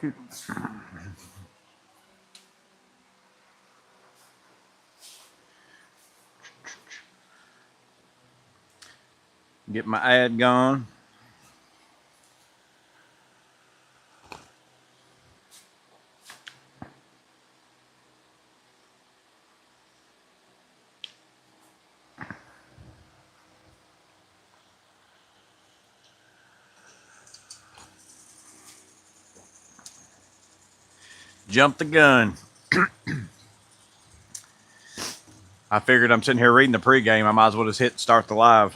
Get my ad going. Jump the gun. I figured I'm sitting here reading the pregame. I might as well just hit start the live.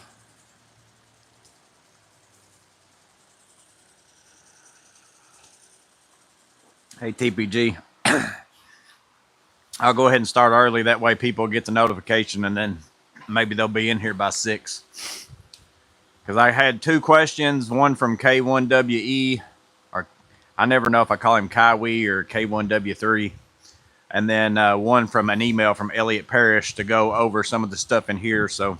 Hey, TPG. I'll go ahead and start early. That way people get the notification, and then maybe they'll be in here by 6. Because I had 2 questions, one from K1WE, or I never know if I call him Kaiwi or K1W3, and then one from an email from Elliot Parrish to go over some of the stuff in here. So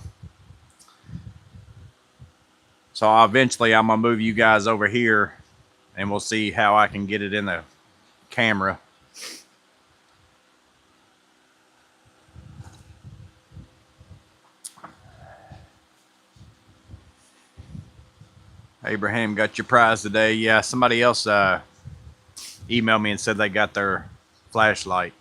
eventually I'm going to move you guys over here, and we'll see how I can get it in the camera. Abraham got your prize today. Yeah, somebody else emailed me and said they got their flashlight.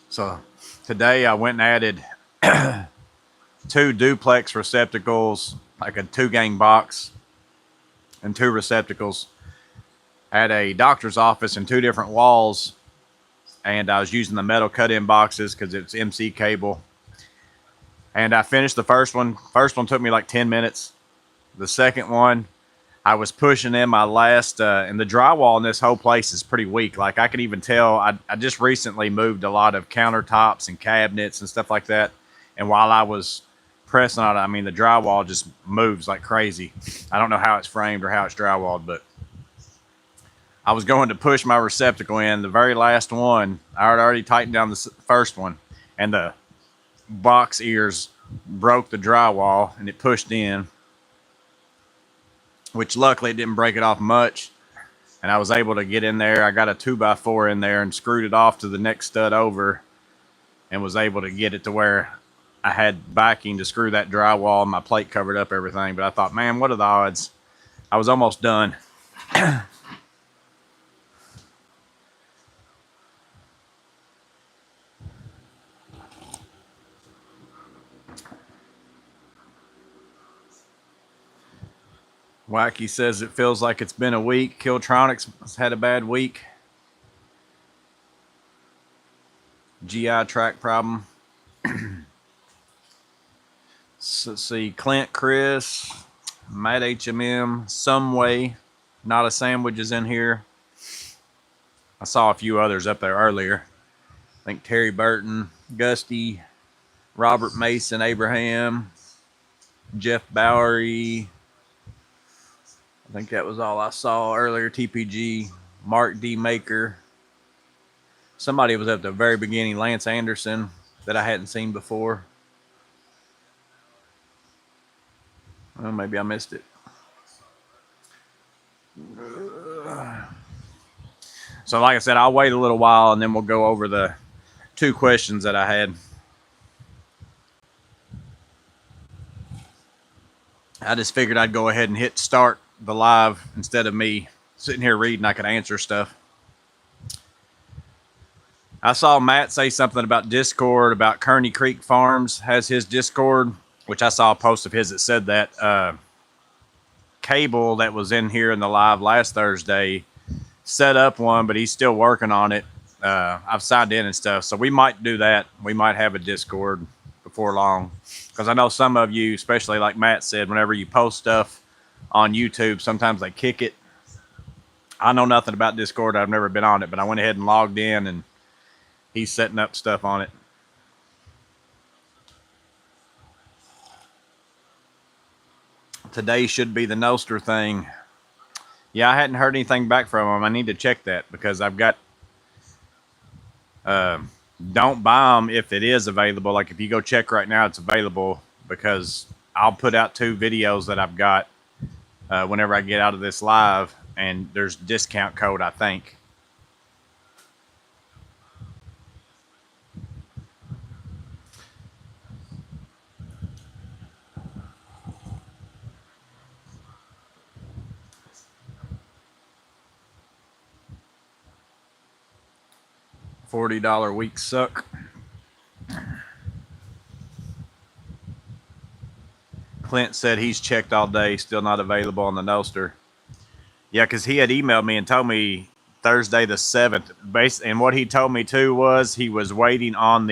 So today I went and added 2 duplex receptacles, like a 2-gang box, and 2 receptacles at a doctor's office in 2 different walls. And I was using the metal cut-in boxes because it's MC cable. And I finished the first one. First one took me like 10 minutes. The second one, I was pushing in my last, and the drywall in this whole place is pretty weak. Like I could even tell, I just recently moved a lot of countertops and cabinets and stuff like that. And while I was pressing on it, I mean, the drywall just moves like crazy. I don't know how it's framed or how it's drywalled, but I was going to push my receptacle in. The very last one, I had already tightened down the first one, and the box ears broke the drywall, and it pushed in, which luckily it didn't break it off much, and I was able to get in there. I got a 2x4 in there and screwed it off to the next stud over, and was able to get it to where I had backing to screw that drywall, and my plate covered up everything. But I thought, man, what are the odds? I was almost done. Wacky says it feels like it's been a week. Killtronics has had a bad week. GI track problem. So let's see. Clint, Chris, Matt HMM, Some Way, Not a Sandwich is in here. I saw a few others up there earlier. I think Terry Burton, Gusty, Robert Mason, Abraham, Jeff Bowery. I think that was all I saw earlier. TPG, Mark D. Maker. Somebody was at the very beginning, Lance Anderson, that I hadn't seen before. Well, maybe I missed it. So like I said, I'll wait a little while and then we'll go over the 2 questions that I had. I just figured I'd go ahead and hit start the live instead of me sitting here reading. I could answer stuff. I saw Matt say something about Discord, about Kearney Creek Farms has his Discord, which I saw a post of his that said that. Cable that was in here in the live last Thursday set up one, but he's still working on it. I've signed in and stuff, so we might do that. We might have a Discord before long, because I know some of you, especially like Matt said, whenever you post stuff on YouTube, sometimes they kick it. I know nothing about Discord. I've never been on it, but I went ahead and logged in, and he's setting up stuff on it. Today should be the Noster thing. Yeah, I hadn't heard anything back from him. I need to check that because I've got don't buy them if it is available. Like if you go check right now, it's available, because I'll put out 2 videos that I've got whenever I get out of this live, and there's discount code, I think. $40 week suck. Clint said he's checked all day, still not available on the Noster. Yeah, because he had emailed me and told me Thursday the 7th. And what he told me too was he was waiting on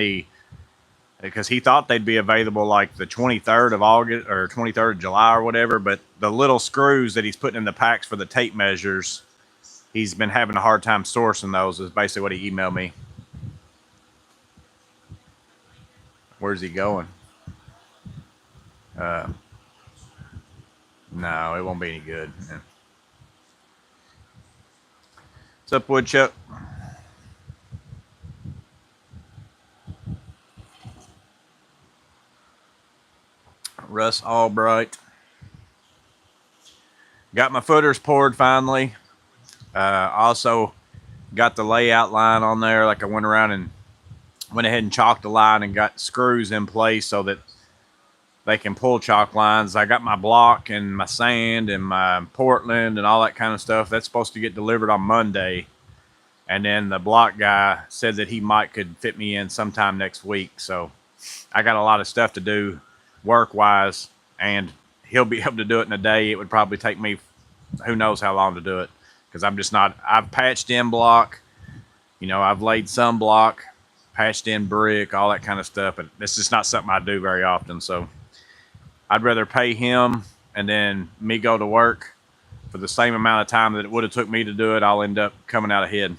because he thought they'd be available like the 23rd of August or 23rd of July or whatever. But the little screws that he's putting in the packs for the tape measures, he's been having a hard time sourcing those, is basically what he emailed me. Where's he going? No, it won't be any good. Yeah. What's up, Woodchuck? Russ Albright. Got my footers poured finally. Also got the layout line on there. Like I went around and went ahead and chalked the line and got screws in place so that they can pull chalk lines. I got my block and my sand and my Portland and all that kind of stuff. That's supposed to get delivered on Monday. And then the block guy said that he could fit me in sometime next week. So I got a lot of stuff to do work-wise, and he'll be able to do it in a day. It would probably take me who knows how long to do it, because I'm just not. I've patched in block. I've laid some block, patched in brick, all that kind of stuff. But it's just not something I do very often. So I'd rather pay him and then me go to work for the same amount of time that it would have took me to do it. I'll end up coming out ahead.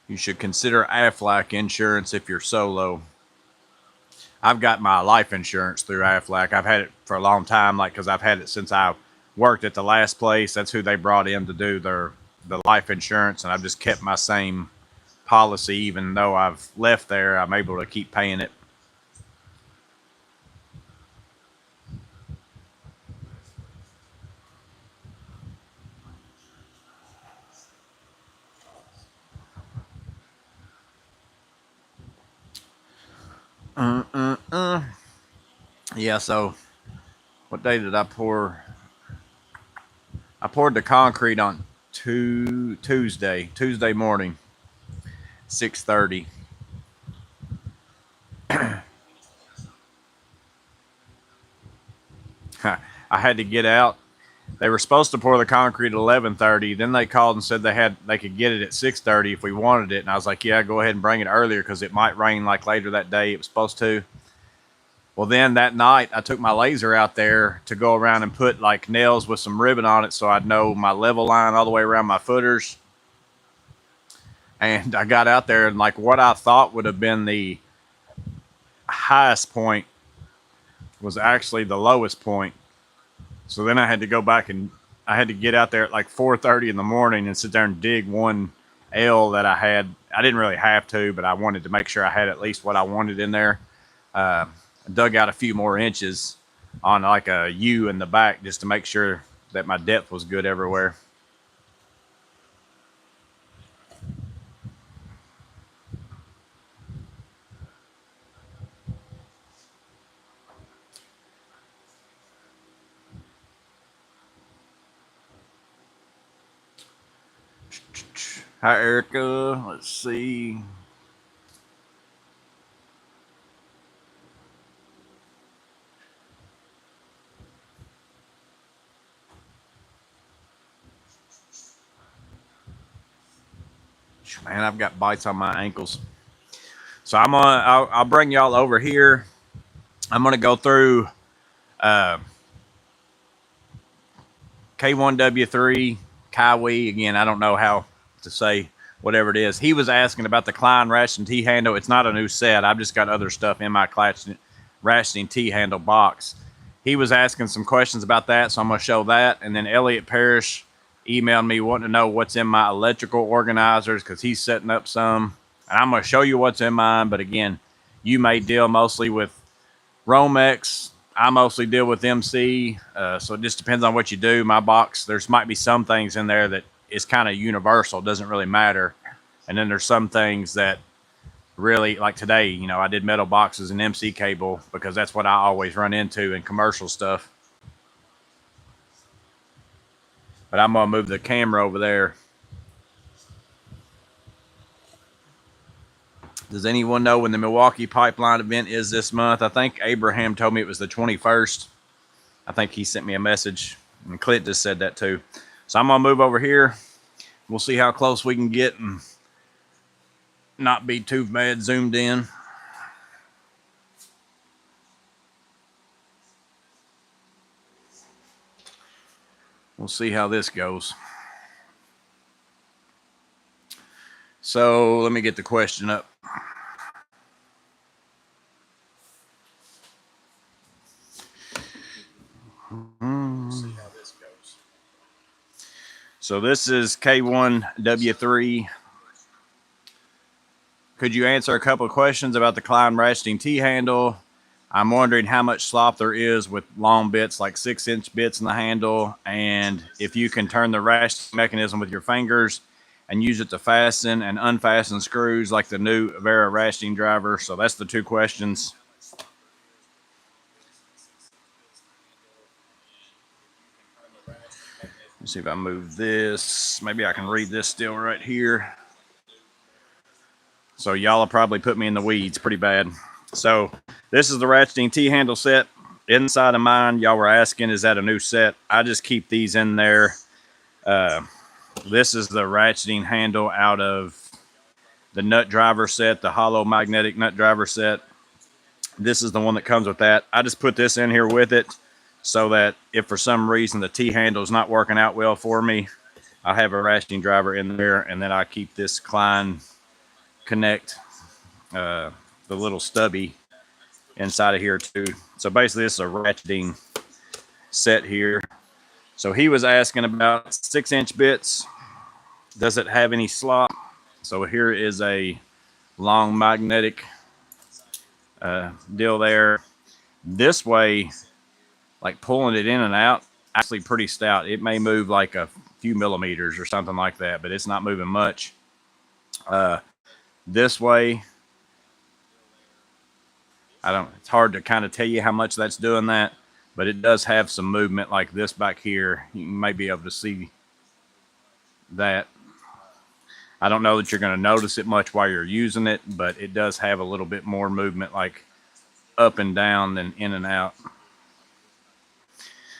You should consider Aflac insurance if you're solo. I've got my life insurance through Aflac. I've had it for a long time, because I've had it since I worked at the last place. That's who they brought in to do the life insurance, and I've just kept my same policy. Even though I've left there, I'm able to keep paying it. Yeah, so what day did I pour? I poured the concrete on Tuesday morning, 6:30. I had to get out. They were supposed to pour the concrete at 11:30. Then they called and said they could get it at 6:30 if we wanted it. And I was like, yeah, go ahead and bring it earlier, because it might rain like later that day. It was supposed to. Well, then that night I took my laser out there to go around and put like nails with some ribbon on it so I'd know my level line all the way around my footers. And I got out there, and like what I thought would have been the highest point was actually the lowest point. So then I had to go back, and I had to get out there at like 4:30 in the morning and sit there and dig one L that I had. I didn't really have to, but I wanted to make sure I had at least what I wanted in there. Dug out a few more inches on like a U in the back just to make sure that my depth was good everywhere. Hi, Erica. Let's see. Man, I've got bites on my ankles. So I'll bring y'all over here. I'm gonna go through K1W3 Kiwi again. I don't know how to say whatever it is. He was asking about the Klein T-handle. It's not a new set. I've just got other stuff in my rationing T-handle box. he was asking some questions about that, so I'm going to show that. And then Elliot Parrish emailed me wanting to know what's in my electrical organizers because he's setting up some. And I'm going to show you what's in mine. But again, you may deal mostly with Romex. I mostly deal with MC. So it just depends on what you do. My box, there's might be some things in there that is kind of universal. It doesn't really matter. And then there's some things that really, like today, you know, I did metal boxes and MC cable because that's what I always run into in commercial stuff. But I'm going to move the camera over there. Does anyone know when the Milwaukee Pipeline event is this month? I think Abraham told me it was the 21st. I think he sent me a message, and Clint just said that too. So I'm going to move over here. We'll see how close we can get and not be too bad zoomed in. We'll see how this goes. So let me get the question up. So this is K1W3. Could you answer a couple of questions about the Klein ratcheting T-handle? I'm wondering how much slop there is with long bits, like 6-inch bits in the handle, and if you can turn the ratcheting mechanism with your fingers and use it to fasten and unfasten screws like the new Vera ratcheting driver. So that's the two questions. Let's see if I move this. Maybe I can read this still right here. So y'all will probably put me in the weeds pretty bad. So this is the ratcheting T-handle set. Inside of mine, y'all were asking, is that a new set? I just keep these in there. This is the ratcheting handle out of the nut driver set, the hollow magnetic nut driver set. This is the one that comes with that. I just put this in here with it so that if for some reason the T-handle is not working out well for me, I have a ratcheting driver in there, and then I keep this Klein Connect, the little stubby inside of here too. So basically this is a ratcheting set here. So he was asking about 6-inch bits. Does it have any slop? So here is a long magnetic deal there. This way, like pulling it in and out, actually pretty stout. It may move like a few millimeters or something like that, but it's not moving much. This way, it's hard to kind of tell you how much that's doing that, but it does have some movement like this back here. You may be able to see that. I don't know that you're going to notice it much while you're using it, but it does have a little bit more movement like up and down than in and out.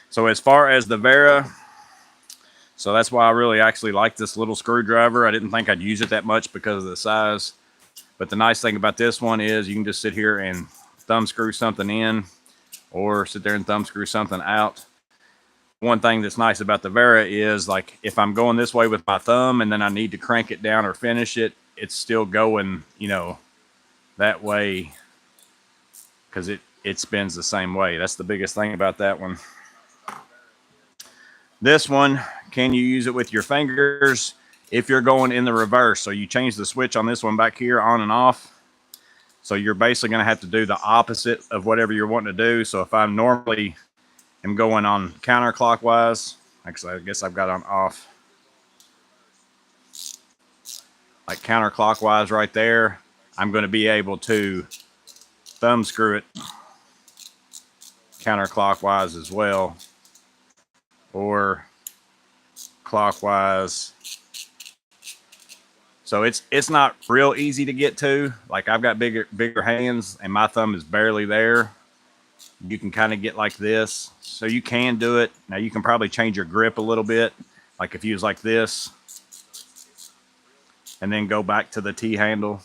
So as far as the Vera, so that's why I really actually like this little screwdriver. I didn't think I'd use it that much because of the size. But the nice thing about this one is you can just sit here and thumb screw something in or sit there and thumb screw something out. One thing that's nice about the Vera is, like, if I'm going this way with my thumb and then I need to crank it down or finish it, it's still going, you know, that way because it spins the same way. That's the biggest thing about that one. This one, can you use it with your fingers if you're going in the reverse? So you change the switch on this one back here on and off. So you're basically going to have to do the opposite of whatever you're wanting to do. So if I'm normally am going on counterclockwise, actually I guess I've got on off, like counterclockwise right there, I'm going to be able to thumb screw it counterclockwise as well, or clockwise. So it's not real easy to get to. Like, I've got bigger hands and my thumb is barely there. You can kind of get like this. So you can do it. Now you can probably change your grip a little bit. Like if you use like this and then go back to the T-handle.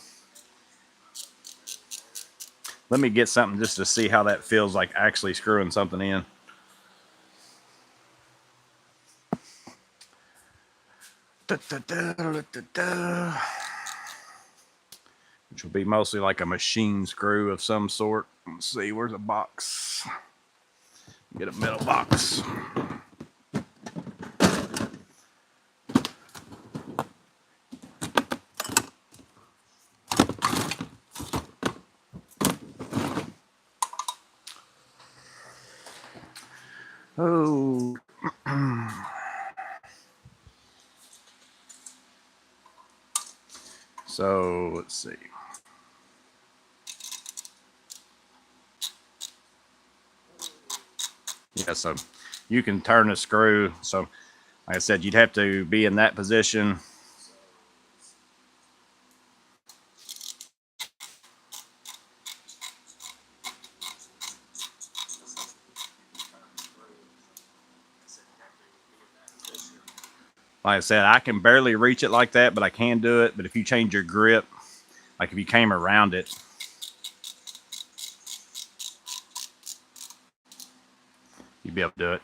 Let me get something just to see how that feels like actually screwing something in. Which will be mostly like a machine screw of some sort. Let's see, where's a box? Get a metal box. Oh. So let's see. Yeah, so you can turn the screw. So like I said, you'd have to be in that position. Like I said, I can barely reach it like that, but I can do it. But if you change your grip, like if you came around it, you'd be able to do it.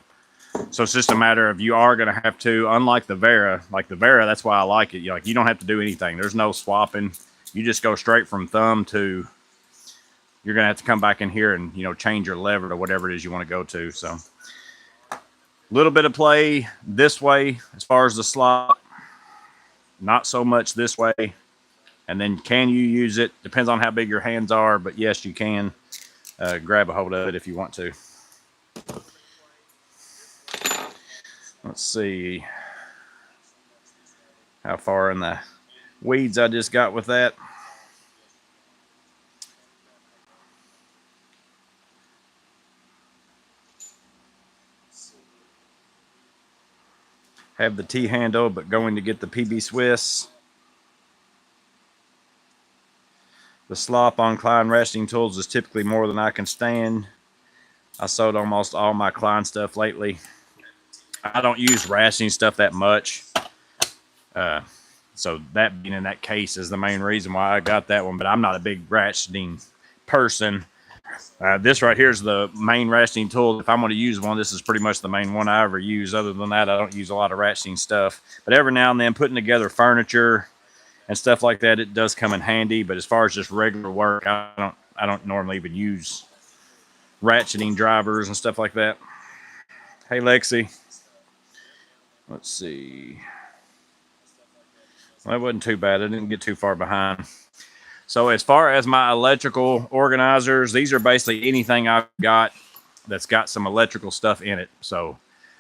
So it's just a matter of you are going to have to, unlike the Vera, that's why I like it. You don't have to do anything. There's no swapping. You just go straight from thumb to, you're going to have to come back in here and, change your lever to whatever it is you want to go to. So a little bit of play this way as far as the slot, not so much this way. And then can you use it? Depends on how big your hands are, but yes, you can grab a hold of it if you want to. Let's see how far in the weeds I just got with that. Have the T-handle, but going to get the PB Swiss. The slop on Klein ratcheting tools is typically more than I can stand. I sold almost all my Klein stuff lately. I don't use ratcheting stuff that much. So that being in that case is the main reason why I got that one, but I'm not a big ratcheting person. This right here is the main ratcheting tool. If I'm going to use one, this is pretty much the main one I ever use. Other than that, I don't use a lot of ratcheting stuff. But every now and then, putting together furniture and stuff like that, it does come in handy. But as far as just regular work, I don't normally even use ratcheting drivers and stuff like that. Hey, Lexi. Let's see. Well, that wasn't too bad. I didn't get too far behind. So as far as my electrical organizers, these are basically anything I've got that's got some electrical stuff in it. So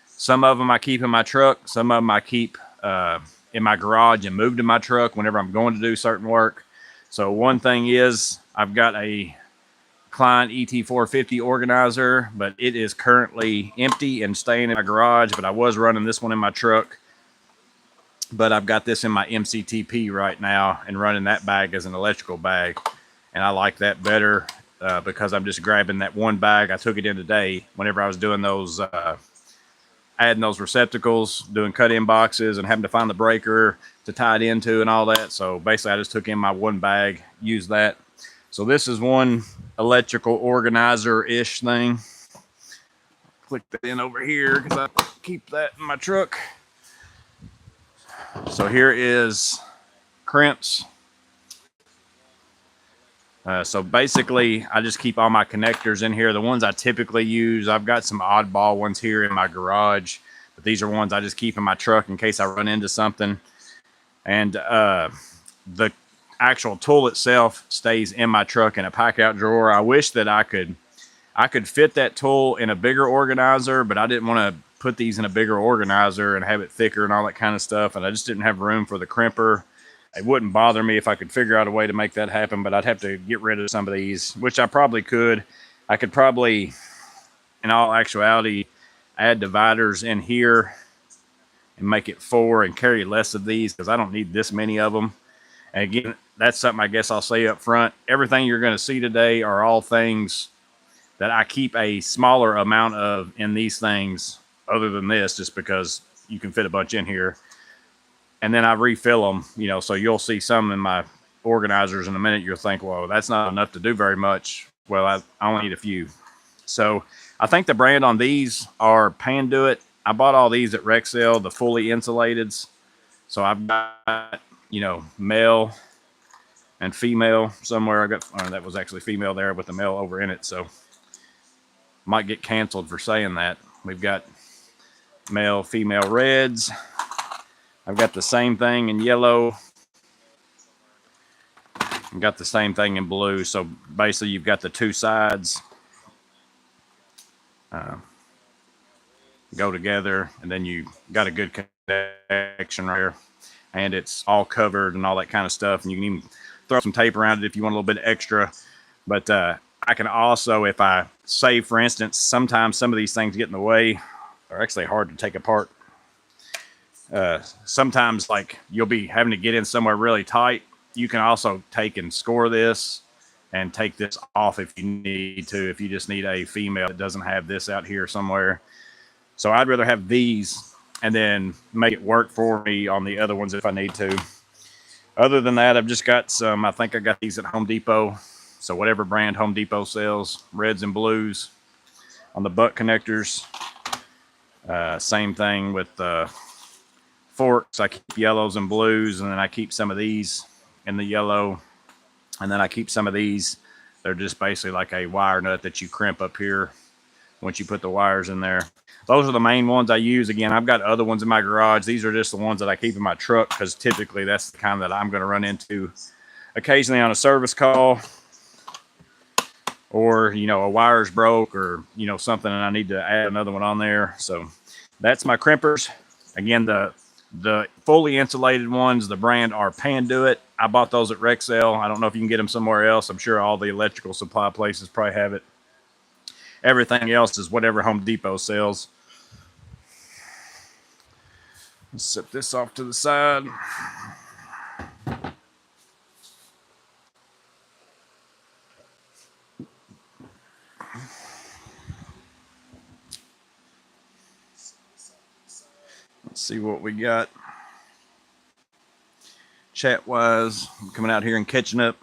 some of them I keep in my truck. Some of them I keep in my garage and move to my truck whenever I'm going to do certain work. So one thing is I've got a Klein ET450 organizer, but it is currently empty and staying in my garage. But I was running this one in my truck. But I've got this in my MCTP right now and running that bag as an electrical bag. And I like that better because I'm just grabbing that one bag. I took it in today whenever I was doing those, adding those receptacles, doing cut-in boxes and having to find the breaker to tie it into and all that. So basically I just took in my one bag, used that. So this is one electrical organizer-ish thing. Click that in over here because I keep that in my truck. So here is crimps. So basically, I just keep all my connectors in here. The ones I typically use, I've got some oddball ones here in my garage, but these are ones I just keep in my truck in case I run into something. And the actual tool itself stays in my truck in a pack-out drawer. I wish that I could fit that tool in a bigger organizer, but I didn't want to put these in a bigger organizer and have it thicker and all that kind of stuff. And I just didn't have room for the crimper. It wouldn't bother me if I could figure out a way to make that happen, but I'd have to get rid of some of these, which I probably could. I could probably, in all actuality, add dividers in here and make it 4 and carry less of these because I don't need this many of them. And again, that's something I guess I'll say up front. Everything you're going to see today are all things that I keep a smaller amount of in these things other than this, just because you can fit a bunch in here. And then I refill them, so you'll see some in my organizers in a minute. You'll think, well, that's not enough to do very much. Well, I only need a few. So I think the brand on these are Panduit. I bought all these at Rexel, the fully insulateds. So I've got, male and female somewhere. I got, that was actually female there with the male over in it. So Might get canceled for saying that. We've got male, female reds. I've got the same thing in yellow. I've got the same thing in blue. So basically you've got the two sides go together, and then you got a good connection right here. And it's all covered and all that kind of stuff. And you can even throw some tape around it if you want a little bit extra. But I can also, if I say, for instance, sometimes some of these things get in the way. They're actually hard to take apart. Sometimes, like, you'll be having to get in somewhere really tight. You can also take and score this and take this off if you need to, if you just need a female that doesn't have this out here somewhere. So I'd rather have these and then make it work for me on the other ones if I need to. Other than that, I've just got some, I think I got these at Home Depot. So whatever brand Home Depot sells, reds and blues on the butt connectors. Same thing with forks. I keep yellows and blues, and then I keep some of these in the yellow. And then I keep some of these. They're just basically like a wire nut that you crimp up here once you put the wires in there. Those are the main ones I use. Again, I've got other ones in my garage. These are just the ones that I keep in my truck because typically that's the kind that I'm going to run into occasionally on a service call, or, you know, a wire's broke, or, you know, something and I need to add another one on there. So that's my crimpers. Again, the fully insulated ones, the brand are Panduit. I bought those at Rexel. I don't know if you can get them somewhere else. I'm sure all the electrical supply places probably have it. Everything else is whatever Home Depot sells. Let's set this off to the side. Let's see what we got. Chat wise, coming out here and catching up.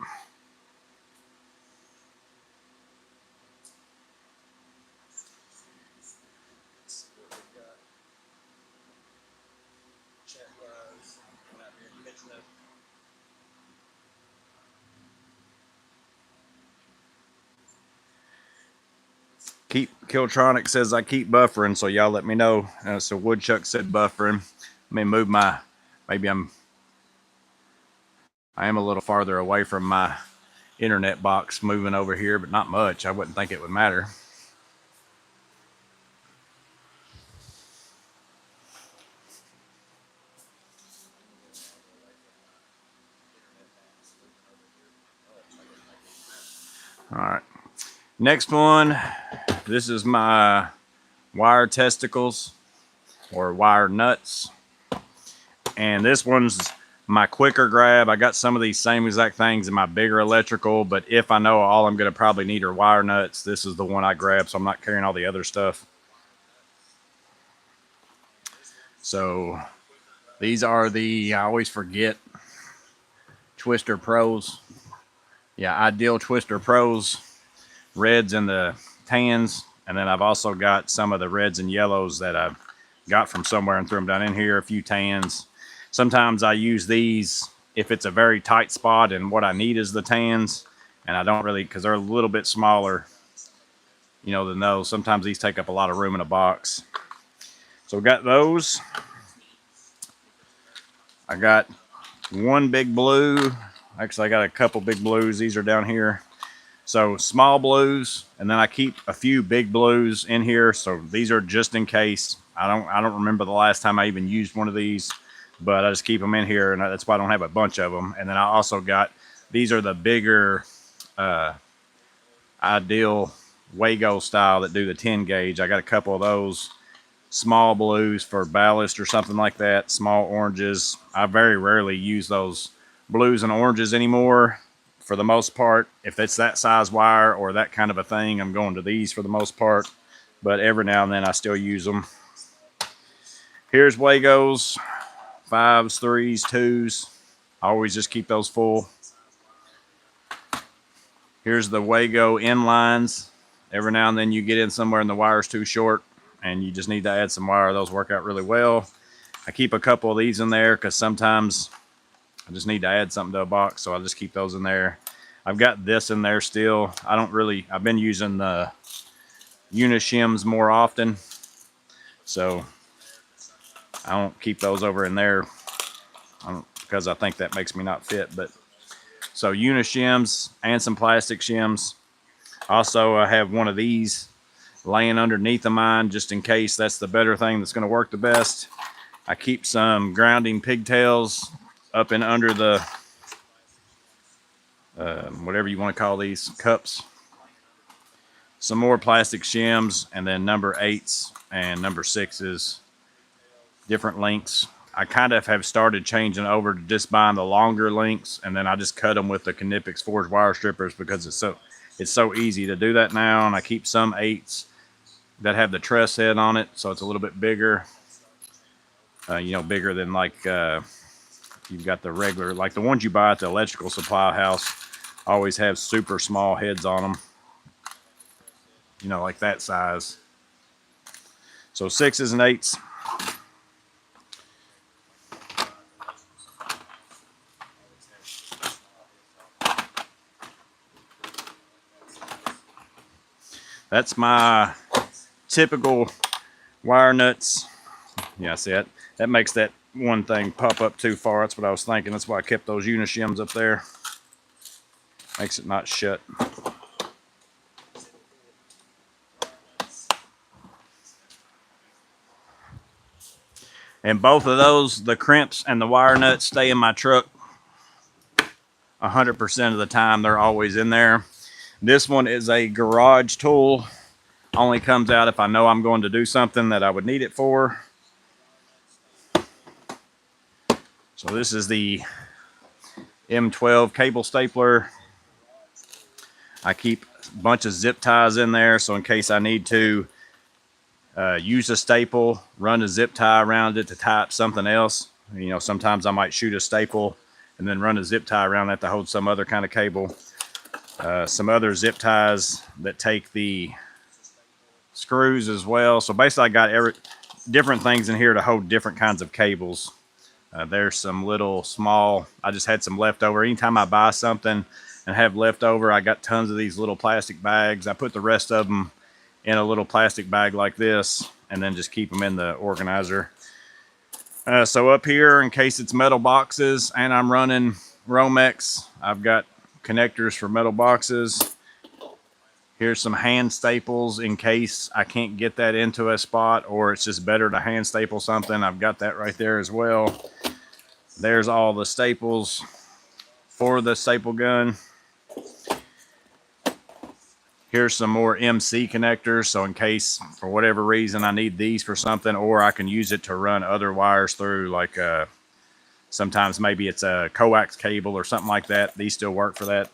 Killtronic says I keep buffering, so y'all let me know. So Woodchuck said buffering. Let me move my, maybe I am a little farther away from my internet box moving over here, but not much. I wouldn't think it would matter. All right. Next one. This is my wire testicles or wire nuts. And this one's my quicker grab. I got some of these same exact things in my bigger electrical, but if I know all I'm going to probably need are wire nuts, this is the one I grab, so I'm not carrying all the other stuff. So these are the, I always forget, Twister Pros. Yeah, Ideal Twister Pros, reds and the tans. And then I've also got some of the reds and yellows that I've got from somewhere and threw them down in here, a few tans. Sometimes I use these if it's a very tight spot and what I need is the tans. And I don't really, because they're a little bit smaller, you know, than those. Sometimes these take up a lot of room in a box. So we got those. I got one big blue. Actually, I got a couple big blues. These are down here. So small blues, and then I keep a few big blues in here. So these are just in case. I don't remember the last time I even used one of these, but I just keep them in here, and that's why I don't have a bunch of them. And then I also got, these are the bigger Ideal Wago style that do the 10 gauge. I got a couple of those. Small blues for ballast or something like that. Small oranges. I very rarely use those blues and oranges anymore. For the most part, if it's that size wire or that kind of a thing, I'm going to these for the most part. But every now and then I still use them. Here's Wagos, 5s, 3s, 2s. I always just keep those full. Here's the Wago inlines. Every now and then you get in somewhere and the wire's too short and you just need to add some wire. Those work out really well. I keep a couple of these in there because sometimes I just need to add something to a box, so I'll just keep those in there. I've got this in there still. I've been using the unishims more often. So I don't keep those over in there because I think that makes me not fit. But so unishims and some plastic shims. Also, I have one of these laying underneath of mine just in case that's the better thing that's going to work the best. I keep some grounding pigtails up and under the whatever you want to call these cups. Some more plastic shims, and then number 8s and number 6s, different lengths. I kind of have started changing over to just buying the longer lengths, and then I just cut them with the Knipix Forge wire strippers because it's so easy to do that now. And I keep some 8s that have the truss head on it, so it's a little bit bigger. You know, bigger than like you've got the regular, like the ones you buy at the electrical supply house always have super small heads on them. You know, like that size. So 6s and 8s. That's my typical wire nuts. Yeah, see it. That makes that one thing pop up too far. That's what I was thinking. That's why I kept those unishims up there. Makes it not shut. And both of those, the crimps and the wire nuts, stay in my truck 100% of the time. They're always in there. This one is a garage tool. Only comes out if I know I'm going to do something that I would need it for. So this is the M12 cable stapler. I keep a bunch of zip ties in there, so in case I need to use a staple, run a zip tie around it to tie up something else. You know, sometimes I might shoot a staple and then run a zip tie around that to hold some other kind of cable. Some other zip ties that take the screws as well. So basically I got different things in here to hold different kinds of cables. There's some little small, I just had some leftover. Anytime I buy something and have leftover, I got tons of these little plastic bags. I put the rest of them in a little plastic bag like this and then just keep them in the organizer. So up here, in case it's metal boxes and I'm running Romex, I've got connectors for metal boxes. Here's some hand staples in case I can't get that into a spot or it's just better to hand staple something. I've got that right there as well. There's all the staples for the staple gun. Here's some more MC connectors. So in case for whatever reason I need these for something, or I can use it to run other wires through, like sometimes maybe it's a coax cable or something like that. These still work for that.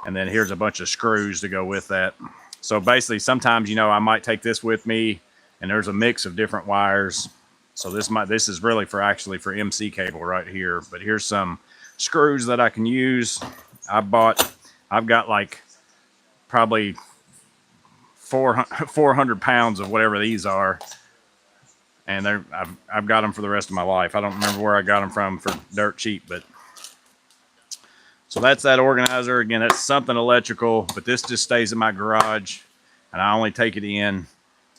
And then here's a bunch of screws to go with that. So basically sometimes, you know, I might take this with me and there's a mix of different wires. So this is really actually for MC cable right here. But here's some screws that I can use. I've got like probably 400 pounds of whatever these are. And I've got them for the rest of my life. I don't remember where I got them from for dirt cheap, but so that's that organizer. Again, that's something electrical, but this just stays in my garage, and I only take it in.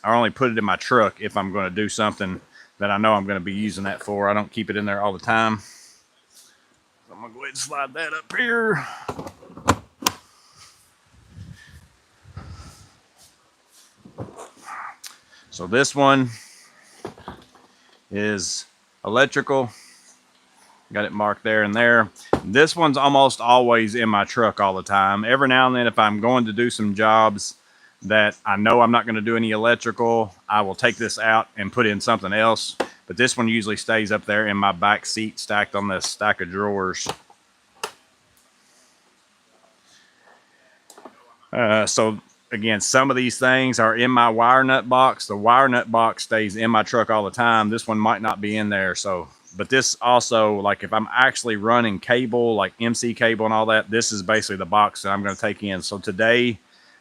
I only put it in my truck if I'm going to do something that I know I'm going to be using that for. I don't keep it in there all the time. So I'm going to go ahead and slide that up here. So this one is electrical. Got it marked there and there. This one's almost always in my truck all the time. Every now and then, if I'm going to do some jobs that I know I'm not going to do any electrical, I will take this out and put in something else. But this one usually stays up there in my back seat, stacked on this stack of drawers. So again, some of these things are in my wire nut box. The wire nut box stays in my truck all the time. This one might not be in there. So, but this also, like if I'm actually running cable, like MC cable and all that, this is basically the box that I'm going to take in. So today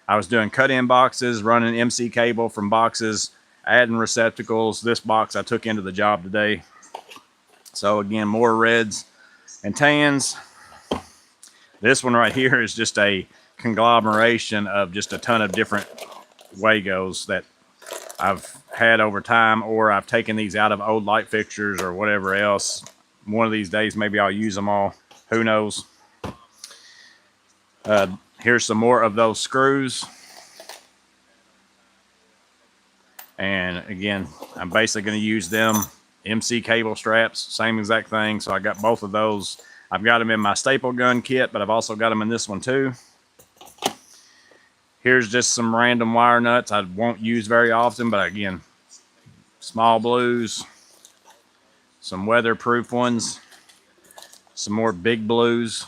I was doing cut-in boxes, running MC cable from boxes, adding receptacles. This box I took into the job today. So again, more reds and tans. This one right here is just a conglomeration of just a ton of different Wagos that I've had over time, or I've taken these out of old light fixtures or whatever else. One of these days, maybe I'll use them all. Who knows? Here's some more of those screws. And again, I'm basically going to use them. MC cable straps, same exact thing. So I got both of those. I've got them in my staple gun kit, but I've also got them in this one too. Here's just some random wire nuts I won't use very often, but again, small blues, some weatherproof ones, some more big blues,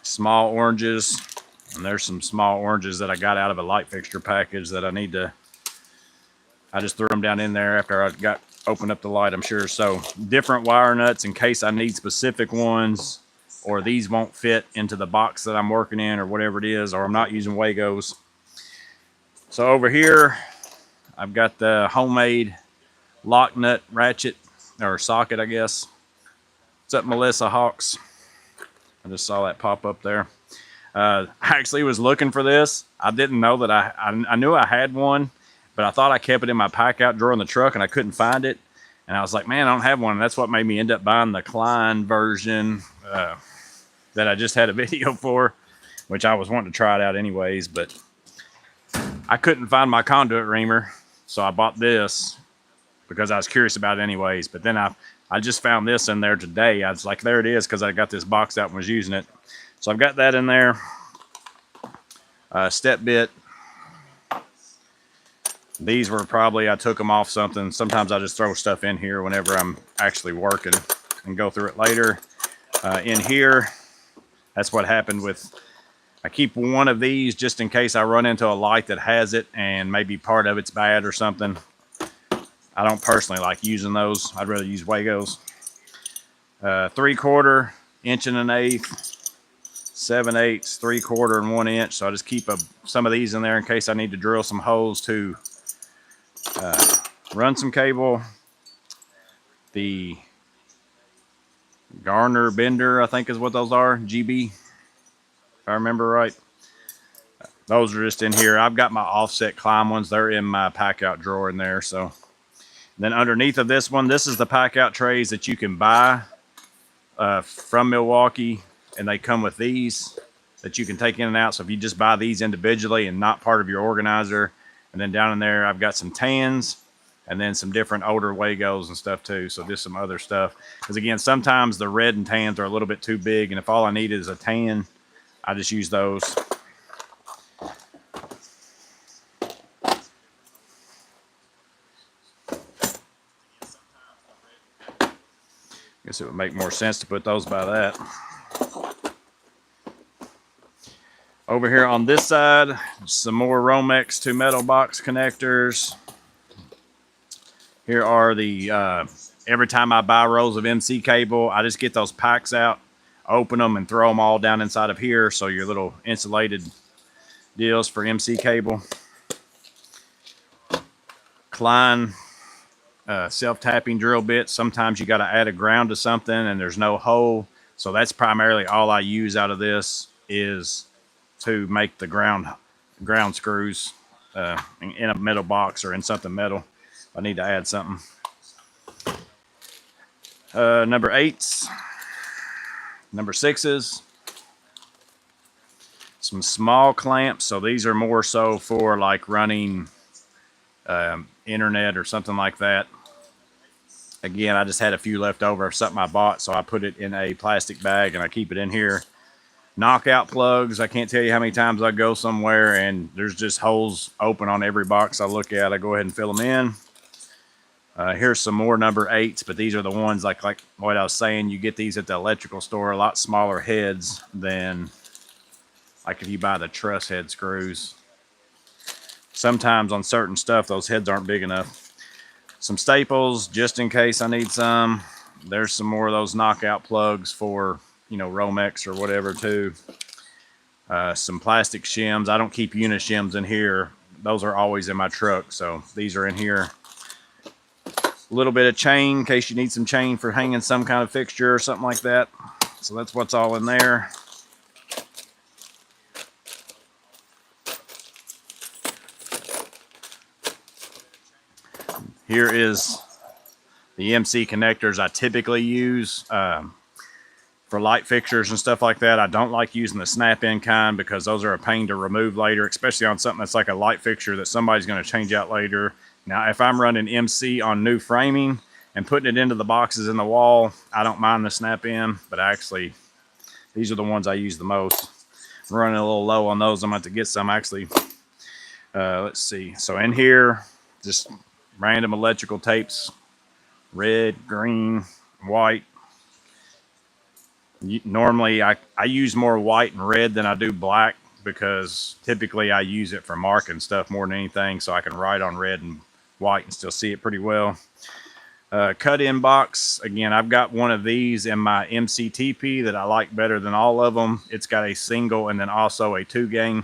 small oranges, and there's some small oranges that I got out of a light fixture package that I just threw them down in there after I opened up the light, I'm sure. So different wire nuts in case I need specific ones, or these won't fit into the box that I'm working in, or whatever it is, or I'm not using Wagos. So over here, I've got the homemade lock nut ratchet, or socket, I guess. What's up, Melissa Hawks? I just saw that pop up there. I actually was looking for this. I didn't know that I knew I had one, but I thought I kept it in my pack out drawer in the truck and I couldn't find it. And I was like, man, I don't have one. And that's what made me end up buying the Klein version that I just had a video for, which I was wanting to try it out anyways, but I couldn't find my conduit reamer. So I bought this because I was curious about it anyways. But then I just found this in there today. I was like, there it is, because I got this box out and was using it. So I've got that in there. Step bit. These were probably, I took them off something. Sometimes I just throw stuff in here whenever I'm actually working and go through it later. In here, that's what happened with, I keep one of these just in case I run into a light that has it and maybe part of it's bad or something. I don't personally like using those. I'd rather use Wagos. 3/4, 1 1/8, 7/8, 3/4, and 1 inch. So I just keep some of these in there in case I need to drill some holes to run some cable. The Garner Bender, I think is what those are, GB, if I remember right. Those are just in here. I've got my offset climb ones. They're in my pack out drawer in there. So then underneath of this one, this is the pack out trays that you can buy from Milwaukee, and they come with these that you can take in and out. So if you just buy these individually and not part of your organizer, and then down in there I've got some tans and then some different older Wagos and stuff too. So just some other stuff, because again, sometimes the red and tans are a little bit too big, and if all I need is a tan, I just use those. Guess it would make more sense to put those by that. Over here on this side, some more Romex 2 metal box connectors. Here are the, every time I buy rolls of MC cable, I just get those packs out, open them, and throw them all down inside of here. So your little insulated deals for MC cable. Klein self-tapping drill bits. Sometimes you got to add a ground to something and there's no hole. So that's primarily all I use out of this, is to make the ground screws in a metal box or in something metal. I need to add something. Number 8s, number 6s, some small clamps. So these are more so for like running internet or something like that. Again, I just had a few left over of something I bought, so I put it in a plastic bag and I keep it in here. Knockout plugs. I can't tell you how many times I go somewhere and there's just holes open on every box I look at. I go ahead and fill them in. Here's some more number 8s, but these are the ones like what I was saying, you get these at the electrical store, a lot smaller heads than like if you buy the truss head screws. Sometimes on certain stuff, those heads aren't big enough. Some staples, just in case I need some. There's some more of those knockout plugs for, you know, Romex or whatever too. Some plastic shims. I don't keep unit shims in here. Those are always in my truck, so these are in here. A little bit of chain in case you need some chain for hanging some kind of fixture or something like that. So that's what's all in there. Here is the MC connectors I typically use for light fixtures and stuff like that. I don't like using the snap-in kind because those are a pain to remove later, especially on something that's like a light fixture that somebody's going to change out later. Now, if I'm running MC on new framing and putting it into the boxes in the wall, I don't mind the snap-in, but actually, these are the ones I use the most. I'm running a little low on those. I'm going to have to get some actually. Let's see. So in here, just random electrical tapes, red, green, white. Normally, I use more white and red than I do black because typically I use it for marking stuff more than anything, so I can write on red and white and still see it pretty well. Cut-in box. Again, I've got one of these in my MCTP that I like better than all of them. It's got a single and then also a 2-gang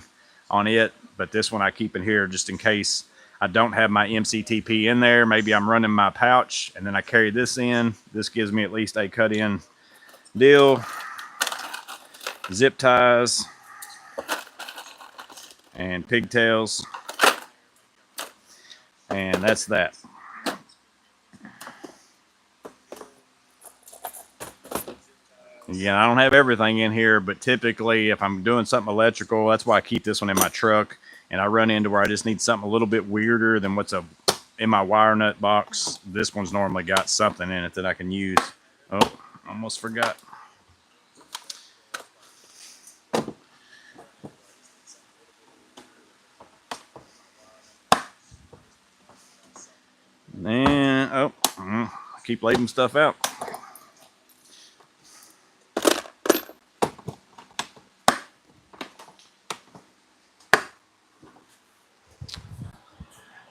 on it, but this one I keep in here just in case I don't have my MCTP in there. Maybe I'm running my pouch and then I carry this in. This gives me at least a cut-in deal. Zip ties and pigtails, and that's that. Again, I don't have everything in here, but typically if I'm doing something electrical, that's why I keep this one in my truck. And I run into where I just need something a little bit weirder than what's in my wire nut box. This one's normally got something in it that I can use. Oh, almost forgot. And I keep leaving stuff out.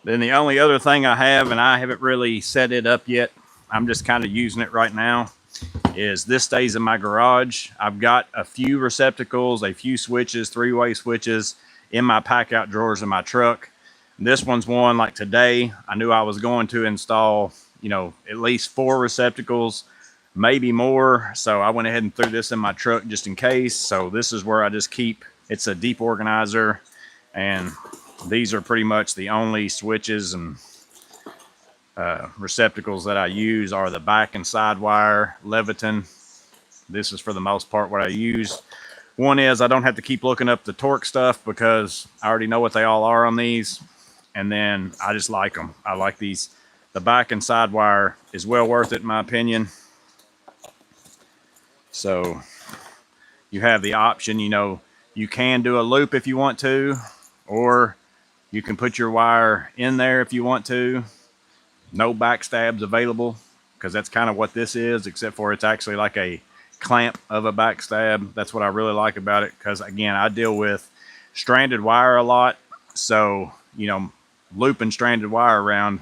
Then the only other thing I have, and I haven't really set it up yet, I'm just kind of using it right now, is this stays in my garage. I've got a few receptacles, a few switches, 3-way switches in my pack out drawers in my truck. This one's one like today. I knew I was going to install, at least 4 receptacles, maybe more. So I went ahead and threw this in my truck just in case. So this is where I just keep, it's a deep organizer, and these are pretty much the only switches and receptacles that I use are the back and side wire Leviton. This is for the most part what I use. One is I don't have to keep looking up the torque stuff because I already know what they all are on these. And then I just like them. I like these. The back and side wire is well worth it in my opinion. So you have the option, you can do a loop if you want to, or you can put your wire in there if you want to. No backstabs available because that's kind of what this is, except for it's actually like a clamp of a backstab. That's what I really like about it because, again, I deal with stranded wire a lot. So, looping stranded wire around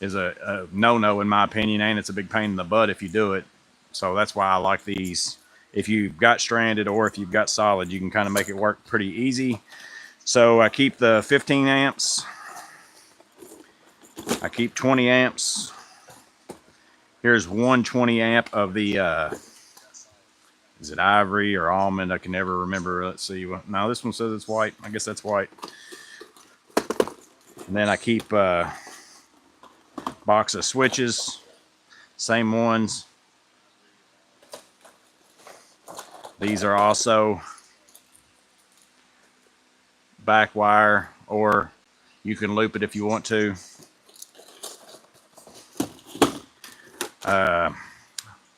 is a no-no in my opinion, and it's a big pain in the butt if you do it. So that's why I like these. If you've got stranded or if you've got solid, you can kind of make it work pretty easy. So I keep the 15 amps. I keep 20 amps. Here's 120 amp of the, is it ivory or almond? I can never remember. Let's see. No, this one says it's white. I guess that's white. And then I keep a box of switches. Same ones. These are also back wire, or you can loop it if you want to. I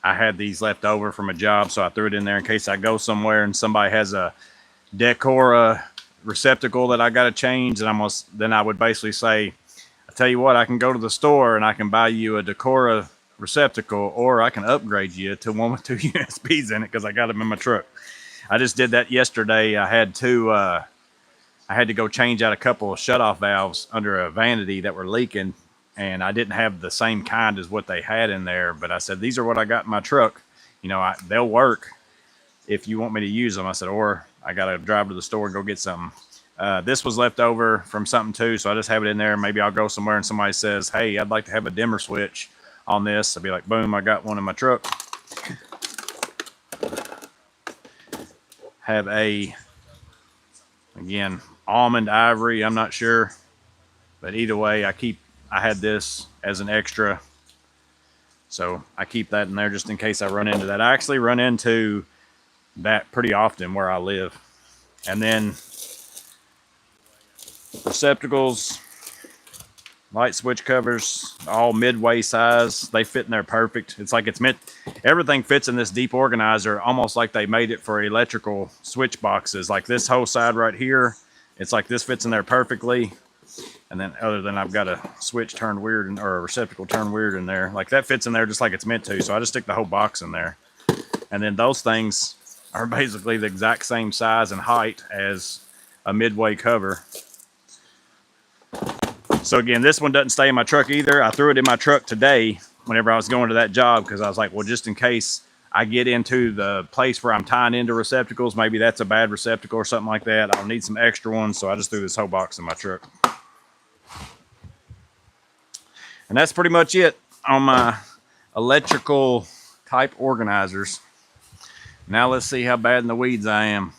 had these left over from a job, so I threw it in there in case I go somewhere and somebody has a Decora receptacle that I got to change, and then I would basically say, I tell you what, I can go to the store and I can buy you a Decora receptacle, or I can upgrade you to one with 2 USBs in it because I got them in my truck. I just did that yesterday. I had to go change out a couple of shutoff valves under a vanity that were leaking, and I didn't have the same kind as what they had in there, but I said, these are what I got in my truck. They'll work if you want me to use them. I said, or I got to drive to the store and go get something. This was left over from something too, so I just have it in there. Maybe I'll go somewhere and somebody says, hey, I'd like to have a dimmer switch on this. I'll be like, boom, I got one in my truck. Have again, almond ivory, I'm not sure. But either way, I keep I had this as an extra, so I keep that in there just in case I run into that. I actually run into that pretty often where I live. And then receptacles, light switch covers, all midway size. They fit in there perfect. It's like it's meant, everything fits in this deep organizer almost like they made it for electrical switch boxes. Like this whole side right here, it's like this fits in there perfectly. And then other than I've got a switch turned weird or a receptacle turned weird in there. Like that fits in there just like it's meant to. So I just stick the whole box in there. And then those things are basically the exact same size and height as a midway cover. So again, this one doesn't stay in my truck either. I threw it in my truck today whenever I was going to that job because I was like, well, just in case I get into the place where I'm tying into receptacles, maybe that's a bad receptacle or something like that. I'll need some extra ones. So I just threw this whole box in my truck. And that's pretty much it on my electrical type organizers. Now let's see how bad in the weeds I am.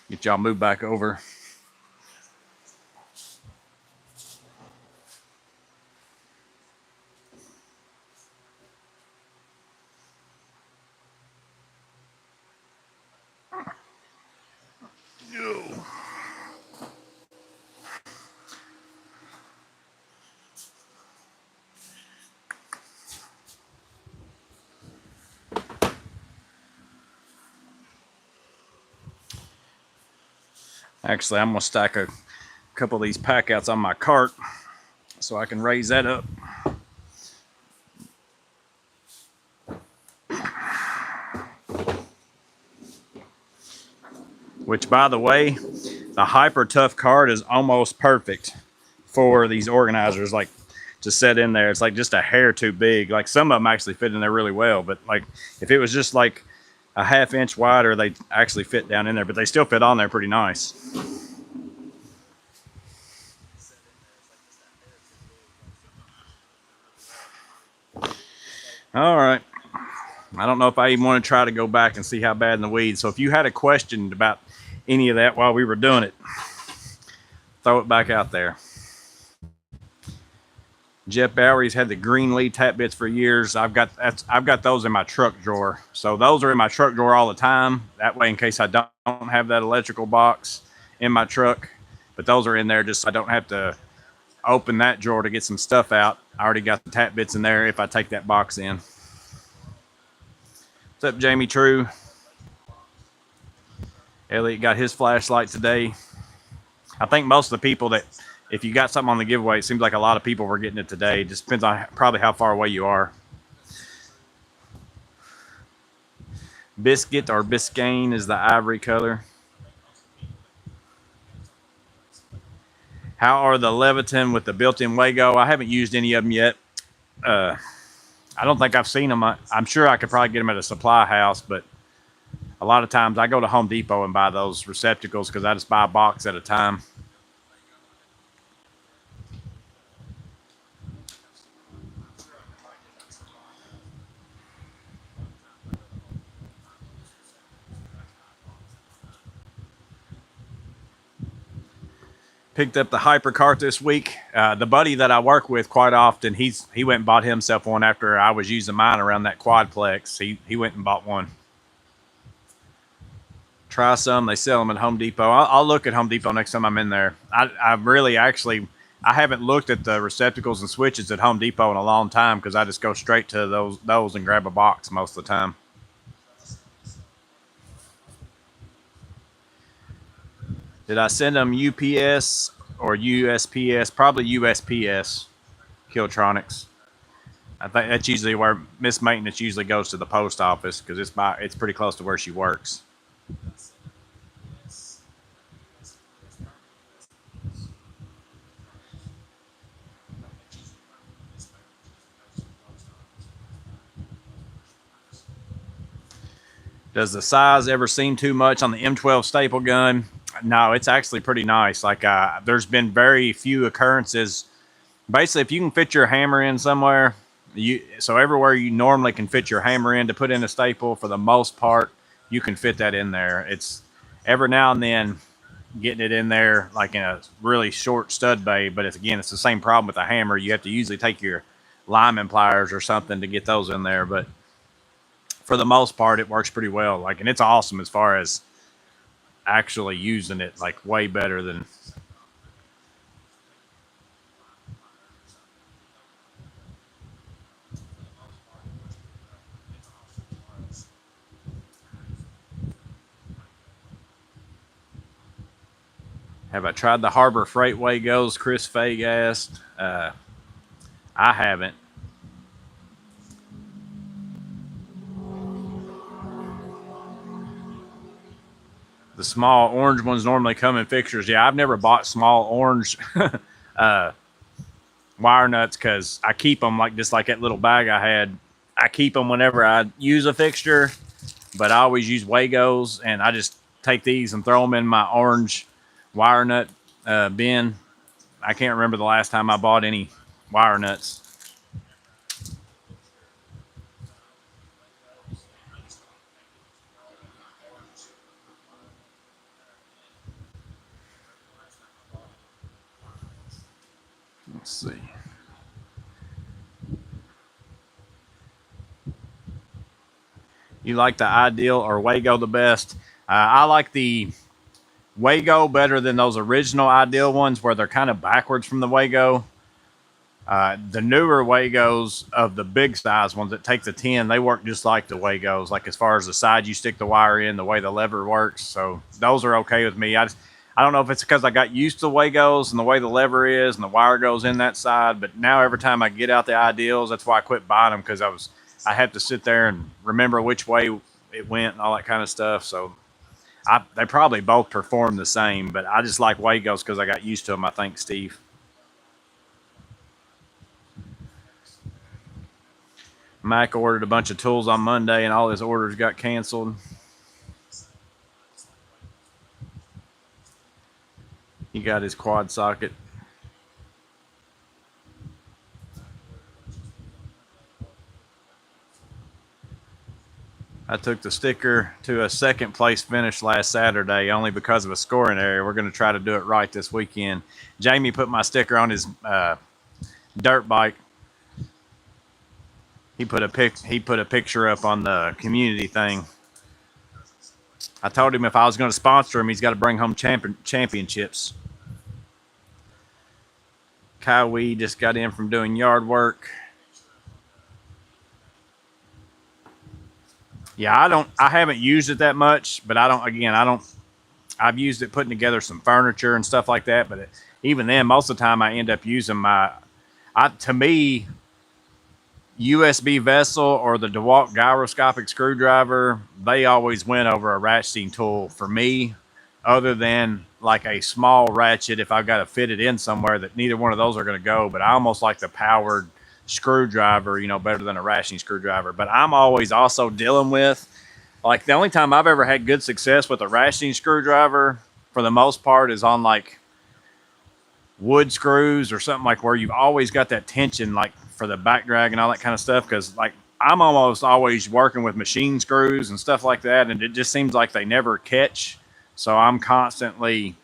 Get y'all moved back over. Actually, I'm going to stack a couple of these pack outs on my cart so I can raise that up. Which, by the way, the Hyper Tough cart is almost perfect for these organizers, like to set in there. It's like just a hair too big. Like some of them actually fit in there really well, but like if it was just like a ½ inch wider, they actually fit down in there, but they still fit on there pretty nice. All right. I don't know if I even want to try to go back and see how bad in the weeds. So if you had a question about any of that while we were doing it, throw it back out there. Jeff Bowery's had the green lead tap bits for years. I've got those in my truck drawer. So those are in my truck drawer all the time. That way, in case I don't have that electrical box in my truck, but those are in there just so I don't have to open that drawer to get some stuff out. I already got the tap bits in there if I take that box in. What's up, Jamie True? Elliot got his flashlight today. I think most of the people that, if you got something on the giveaway, it seems like a lot of people were getting it today. It just depends on probably how far away you are. Biscuit or Biscayne is the ivory color. How are the Leviton with the built-in Wago? I haven't used any of them yet. I don't think I've seen them. I'm sure I could probably get them at a supply house, but a lot of times I go to Home Depot and buy those receptacles because I just buy a box at a time. Picked up the Hyper cart this week. The buddy that I work with quite often, he went and bought himself one after I was using mine around that quadplex. He went and bought one. Try some. They sell them at Home Depot. I'll look at Home Depot next time I'm in there. I really actually, I haven't looked at the receptacles and switches at Home Depot in a long time because I just go straight to those and grab a box most of the time. Did I send them UPS or USPS? Probably USPS, Killtronics. I think that's usually where Miss Maintenance usually goes, to the post office, because it's pretty close to where she works. Does the size ever seem too much on the M12 staple gun? No, it's actually pretty nice. Like there's been very few occurrences. Basically, if you can fit your hammer in somewhere, so everywhere you normally can fit your hammer in to put in a staple, for the most part, you can fit that in there. It's every now and then getting it in there like in a really short stud bay. But it's the same problem with the hammer. You have to usually take your lineman pliers or something to get those in there. But for the most part, it works pretty well. Like, and it's awesome as far as actually using it, like way better than. Have I tried the Harbor Freight Wagos? Chris Fague asked. I haven't. The small orange ones normally come in fixtures. Yeah, I've never bought small orange uh, wire nuts because I keep them like just like that little bag I had. I keep them whenever I use a fixture, but I always use Wagos, and I just take these and throw them in my orange wire nut bin. I can't remember the last time I bought any wire nuts. Let's see. You like the Ideal or Wago the best? I like the Wago better than those original Ideal ones where they're kind of backwards from the Wago. The newer Wagos of the big size ones that take the 10, they work just like the Wagos. Like as far as the side you stick the wire in, the way the lever works. So those are okay with me. I don't know if it's because I got used to the Wagos and the way the lever is and the wire goes in that side. But now every time I get out the Ideals, that's why I quit buying them because I have to sit there and remember which way it went and all that kind of stuff. So they probably both perform the same, but I just like Wagos because I got used to them. I think, Steve. Mac ordered a bunch of tools on Monday, and all his orders got canceled. He got his quad socket. I took the sticker to a second place finish last Saturday only because of a scoring area. We're going to try to do it right this weekend. Jamie put my sticker on his dirt bike. He put a picture up on the community thing. I told him if I was going to sponsor him, he's got to bring home championships. Kyle just got in from doing yard work. Yeah, I haven't used it that much, but I've used it putting together some furniture and stuff like that. But even then, most of the time I end up using to me, USB vessel or the DeWalt gyroscopic screwdriver, they always win over a ratcheting tool for me, other than like a small ratchet if I've got to fit it in somewhere that neither one of those are going to go. But I almost like the powered screwdriver, better than a ratcheting screwdriver. But I'm always also dealing with, like, the only time I've ever had good success with a ratcheting screwdriver for the most part is on like wood screws or something, like where you've always got that tension, like for the back drag and all that kind of stuff. Because like I'm almost always working with machine screws and stuff like that, and it just seems like they never catch. So I'm constantly,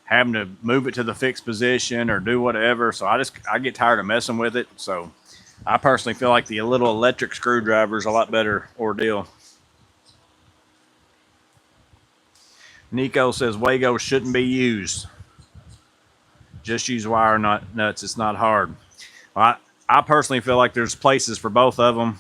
having to move it to the fixed position or do whatever. So I get tired of messing with it. So I personally feel like the little electric screwdriver is a lot better ordeal. Nico says Wago shouldn't be used. Just use wire nuts. It's not hard. Well, I personally feel like there's places for both of them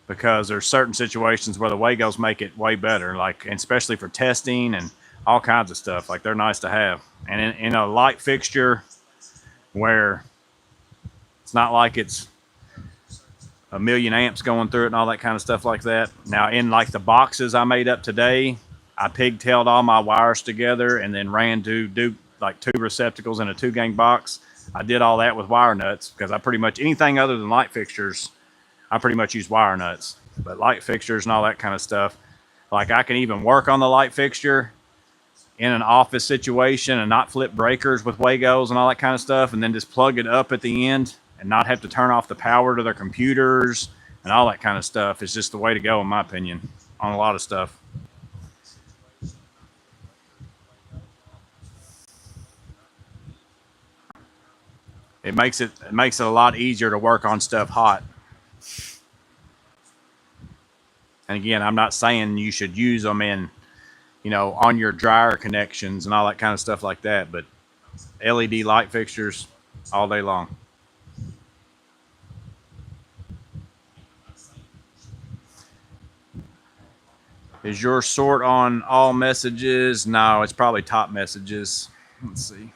because there's certain situations where the Wagos make it way better, like, and especially for testing and all kinds of stuff. Like, they're nice to have. And in a light fixture where it's not like it's a million amps going through it and all that kind of stuff like that. Now, in like the boxes I made up today, I pigtailed all my wires together and then ran to do like 2 receptacles in a 2-gang box. I did all that with wire nuts because I pretty much, anything other than light fixtures, I pretty much use wire nuts. But light fixtures and all that kind of stuff, like I can even work on the light fixture in an office situation and not flip breakers with Wagos and all that kind of stuff, and then just plug it up at the end and not have to turn off the power to their computers and all that kind of stuff. Is just the way to go, in my opinion, on a lot of stuff. It makes it a lot easier to work on stuff hot. And again, I'm not saying you should use them in, on your dryer connections and all that kind of stuff like that, but LED light fixtures all day long. Is your sort on all messages? No, it's probably top messages. Let's see.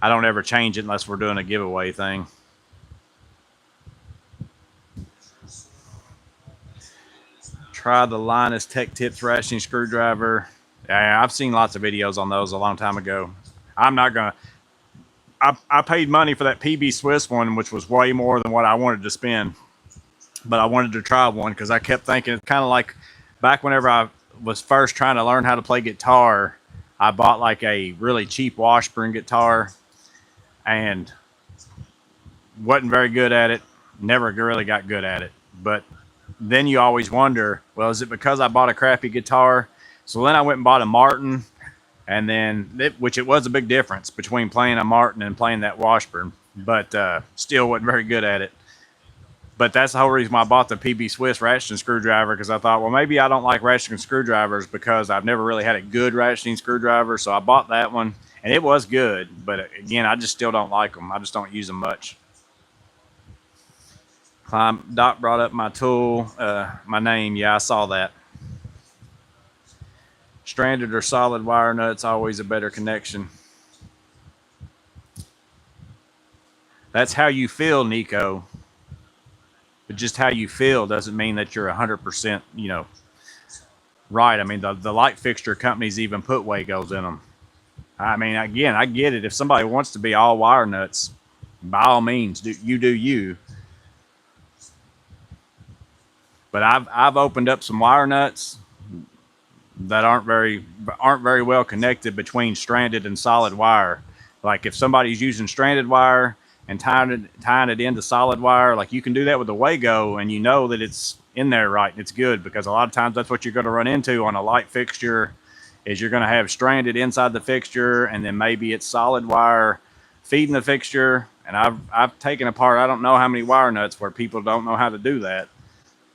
I don't ever change it unless we're doing a giveaway thing. Try the Linus Tech Tips ratcheting screwdriver. Yeah, I've seen lots of videos on those a long time ago. I'm not gonna. I paid money for that PB Swiss one, which was way more than what I wanted to spend. But I wanted to try one because I kept thinking it's kind of like back whenever I was first trying to learn how to play guitar. I bought like a really cheap Washburn guitar and wasn't very good at it. Never really got good at it. But then you always wonder, well, is it because I bought a crappy guitar? So then I went and bought a Martin, and then which it was a big difference between playing a Martin and playing that Washburn, but still wasn't very good at it. But that's the whole reason why I bought the PB Swiss ratcheting screwdriver, because I thought, well, maybe I don't like ratcheting screwdrivers because I've never really had a good ratcheting screwdriver. So I bought that one, and it was good. But again, I just still don't like them. I just don't use them much. Doc brought up my tool, my name. Yeah, I saw that. Stranded or solid wire nuts, always a better connection. That's how you feel, Nico. But just how you feel doesn't mean that you're 100%, right. I mean, the light fixture companies even put Wagos in them. I mean, again, I get it. If somebody wants to be all wire nuts, by all means, do you. But I've opened up some wire nuts that aren't very well connected between stranded and solid wire. Like if somebody's using stranded wire and tying it into solid wire, like you can do that with the Wago, and you know that it's in there right and it's good, because a lot of times that's what you're going to run into on a light fixture is you're going to have stranded inside the fixture, and then maybe it's solid wire feeding the fixture. And I've taken apart I don't know how many wire nuts where people don't know how to do that,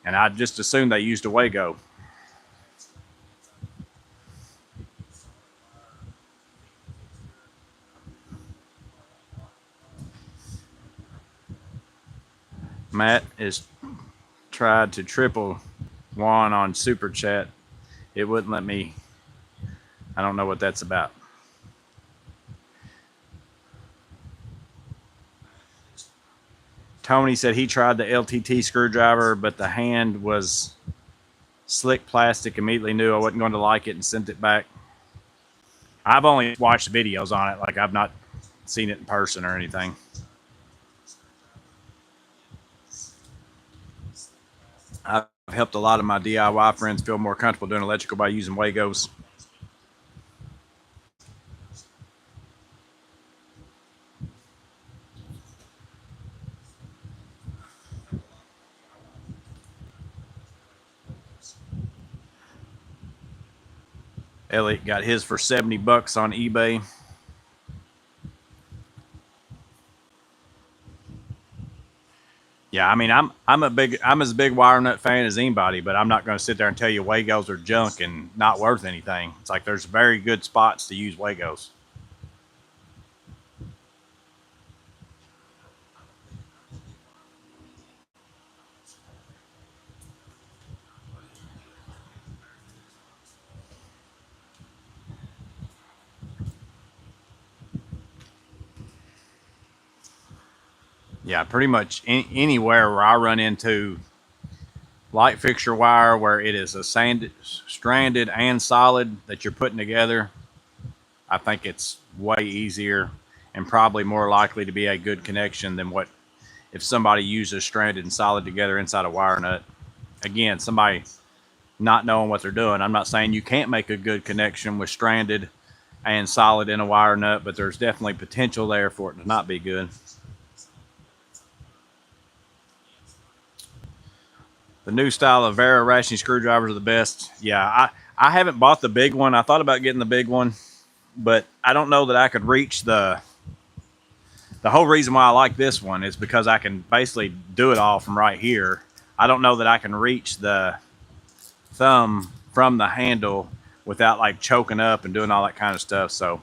and I just assumed they used a Wago. Matt is tried to triple Juan on Super Chat. It wouldn't let me. I don't know what that's about. Tony said he tried the LTT screwdriver, but the hand was slick plastic. Immediately knew I wasn't going to like it and sent it back. I've only watched videos on it. Like I've not seen it in person or anything. I've helped a lot of my DIY friends feel more comfortable doing electrical by using Wagos. Elliot got his for $70 on eBay. Yeah, I mean, I'm as big wire nut fan as anybody, but I'm not going to sit there and tell you Wagos are junk and not worth anything. It's like there's very good spots to use Wagos. Yeah, pretty much anywhere where I run into light fixture wire where it is a stranded and solid that you're putting together, I think it's way easier and probably more likely to be a good connection than what if somebody uses stranded and solid together inside a wire nut. Again, somebody not knowing what they're doing. I'm not saying you can't make a good connection with stranded and solid in a wire nut, but there's definitely potential there for it to not be good. The new style of Vera ratcheting screwdrivers are the best. Yeah, I haven't bought the big one. I thought about getting the big one, but I don't know that I could reach the The whole reason why I like this one is because I can basically do it all from right here. I don't know that I can reach the thumb from the handle without like choking up and doing all that kind of stuff. So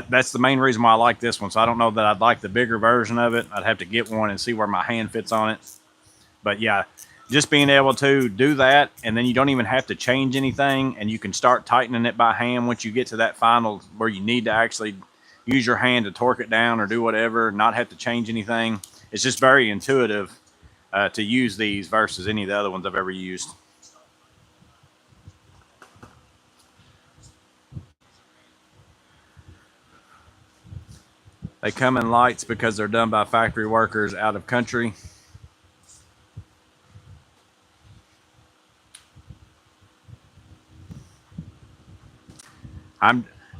that's the main reason why I like this one. So I don't know that I'd like the bigger version of it. I'd have to get one and see where my hand fits on it. But yeah, just being able to do that, and then you don't even have to change anything, and you can start tightening it by hand once you get to that final where you need to actually use your hand to torque it down or do whatever, not have to change anything. It's just very intuitive to use these versus any of the other ones I've ever used. They come in lights because they're done by factory workers out of country.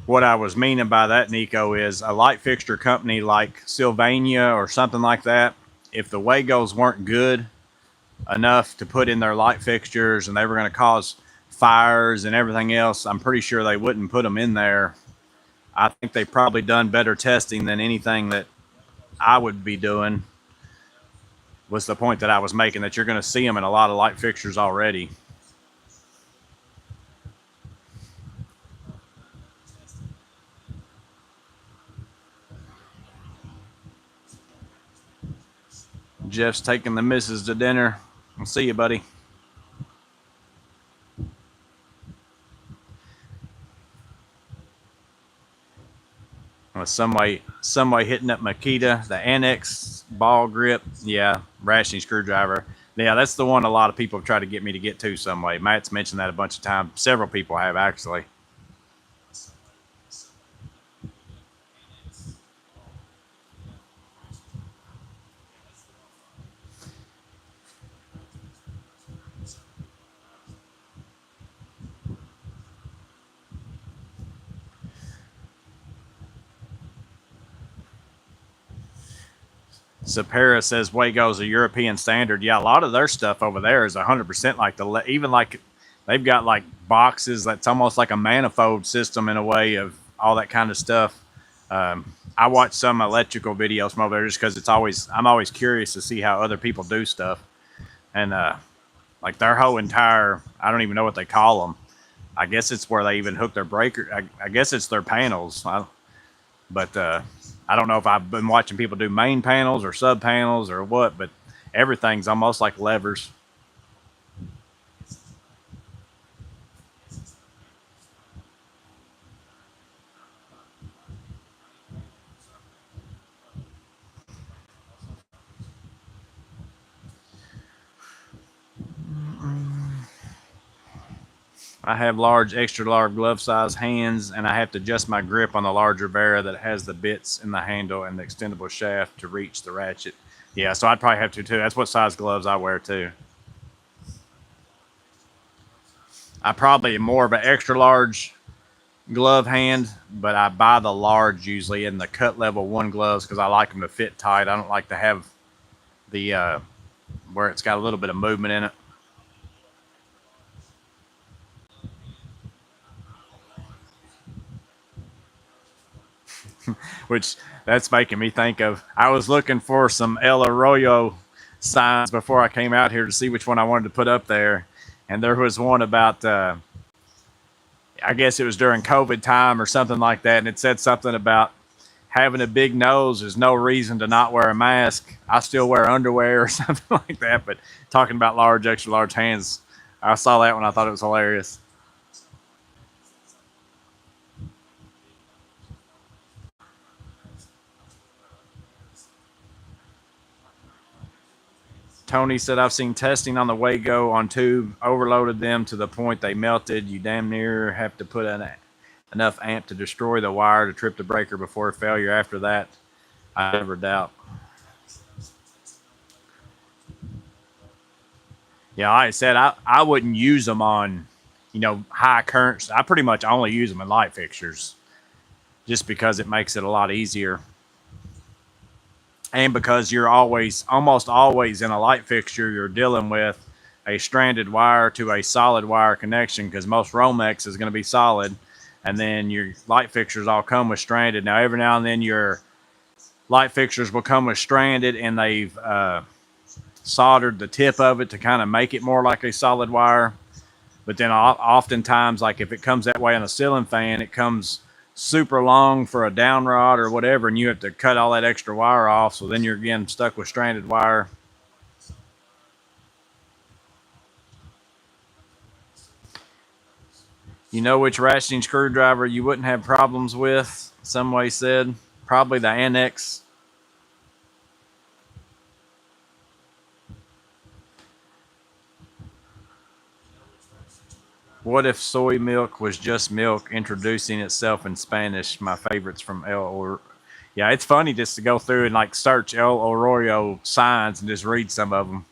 What I was meaning by that, Nico, is a light fixture company like Sylvania or something like that. If the Wagos weren't good enough to put in their light fixtures and they were going to cause fires and everything else, I'm pretty sure they wouldn't put them in there. I think they've probably done better testing than anything that I would be doing. Was the point that I was making, that you're going to see them in a lot of light fixtures already. Jeff's taking the missus to dinner. I'll see you, buddy. Somebody hitting up Makita, the Annex ball grip. Yeah, ratcheting screwdriver. Yeah, that's the one a lot of people have tried to get me to get to some way. Matt's mentioned that a bunch of times. Several people have, actually. Sapera says Wago's a European standard. Yeah, a lot of their stuff over there is 100% like even like they've got like boxes that's almost like a manifold system in a way of all that kind of stuff. I watch some electrical videos from over there just because I'm always curious to see how other people do stuff, and like their whole entire, I don't even know what they call them. I guess it's where they even hook their breaker. I guess it's their panels. But I don't know if I've been watching people do main panels or sub panels or what, but everything's almost like levers. I have large, extra large glove size hands, and I have to adjust my grip on the larger Vera that has the bits in the handle and the extendable shaft to reach the ratchet. Yeah, so I'd probably have to too. That's what size gloves I wear too. I probably am more of an extra large glove hand, but I buy the large usually in the cut level 1 gloves because I like them to fit tight. I don't like to have the where it's got a little bit of movement in it. Which that's making me think of, I was looking for some El Arroyo signs before I came out here to see which one I wanted to put up there, and there was one about I guess it was during COVID time or something like that, and it said something about having a big nose is no reason to not wear a mask. I still wear underwear or something like that. But talking about large, extra large hands, I saw that one. I thought it was hilarious. Tony said, I've seen testing on the Wago on tube, overloaded them to the point they melted. You damn near have to put enough amp to destroy the wire to trip the breaker before failure. After that, I never doubt. Yeah, like I said, I wouldn't use them on, high currents. I pretty much only use them in light fixtures just because it makes it a lot easier. And because you're almost always in a light fixture, you're dealing with a stranded wire to a solid wire connection because most Romex is going to be solid. And then your light fixtures all come with stranded. Now, every now and then your light fixtures will come with stranded, and they've soldered the tip of it to kind of make it more like a solid wire. But then oftentimes, like if it comes that way on a ceiling fan, it comes super long for a down rod or whatever, and you have to cut all that extra wire off. So then you're again stuck with stranded wire. You know which ratcheting screwdriver you wouldn't have problems with? Some way said probably the Annex. What if soy milk was just milk introducing itself in Spanish? My favorites from El or yeah, it's funny just to go through and like search El Arroyo signs and just read some of them.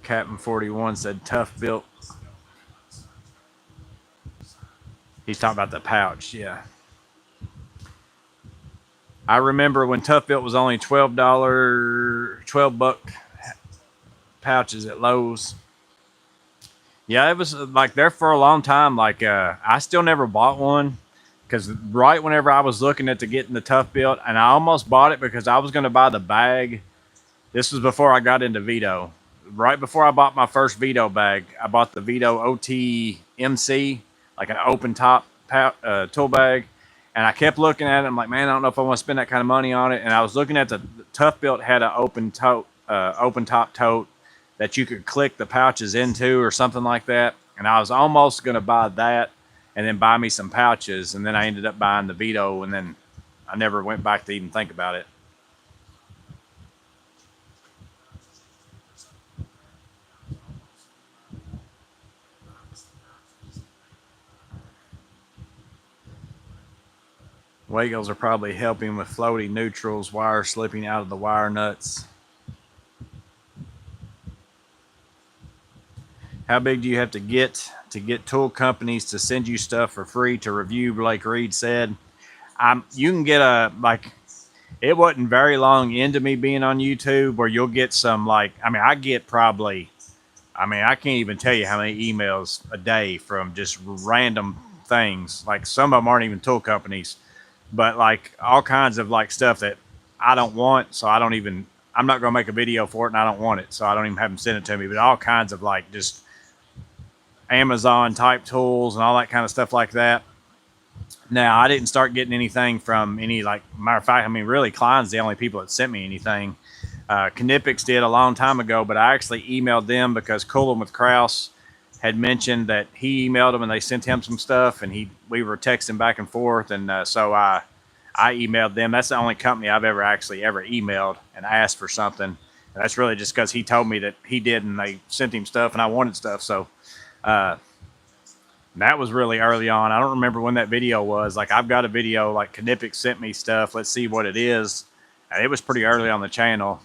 Captain 41 said tough built. He's talking about the pouch, yeah. I remember when Tough Built was only $12 pouches at Lowe's. Yeah, it was like there for a long time. Like I still never bought one because right whenever I was looking at getting the Tough Built, and I almost bought it because I was going to buy the bag. This was before I got into Vito. Right before I bought my first Vito bag, I bought the Vito OT MC, like an open top tool bag. And I kept looking at it. I'm like, man, I don't know if I want to spend that kind of money on it. And I was looking at the Tough Built had an open top tote that you could click the pouches into or something like that. And I was almost going to buy that and then buy me some pouches. And then I ended up buying the Vito, and then I never went back to even think about it. Wagels are probably helping with floating neutrals, wire slipping out of the wire nuts. How big do you have to get tool companies to send you stuff for free to review? Blake Reed said. You can get it wasn't very long into me being on YouTube where you'll get some I get probably, I can't even tell you how many emails a day from just random things. Like some of them aren't even tool companies, but like all kinds of like stuff that I don't want. So I'm not going to make a video for it, and I don't want it. So I don't even have them send it to me, but all kinds of like just Amazon type tools and all that kind of stuff like that. Now, I didn't start getting anything from any, like, matter of fact, really, Klein's the only people that sent me anything. Knipex did a long time ago, but I actually emailed them because Coolin with Kraus had mentioned that he emailed them and they sent him some stuff, and we were texting back and forth, and so I emailed them. That's the only company I've ever emailed and asked for something. And that's really just because he told me that he did, and they sent him stuff, and I wanted stuff, so that was really early on. I don't remember when that video was. Like, I've got a video, like, Knipex sent me stuff. Let's see what it is. And it was pretty early on the channel.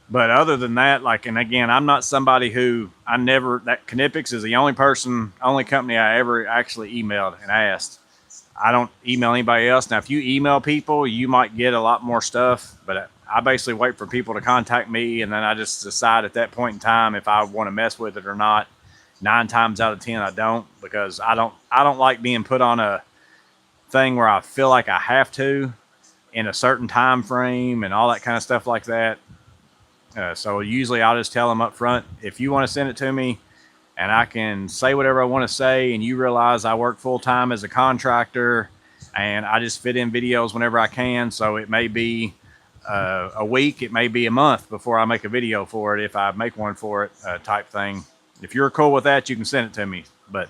But other than that, like, and again, I'm not somebody who that Knipex is the only company I ever actually emailed and asked. I don't email anybody else. Now, if you email people, you might get a lot more stuff. But I basically wait for people to contact me, and then I just decide at that point in time if I want to mess with it or not. 9 times out of 10, I don't, because I don't like being put on a thing where I feel like I have to in a certain time frame and all that kind of stuff like that. So usually I'll just tell them up front, if you want to send it to me and I can say whatever I want to say, and you realize I work full time as a contractor and I just fit in videos whenever I can. So it may be a week, it may be a month before I make a video for it, if I make one for it, type thing. If you're cool with that, you can send it to me. But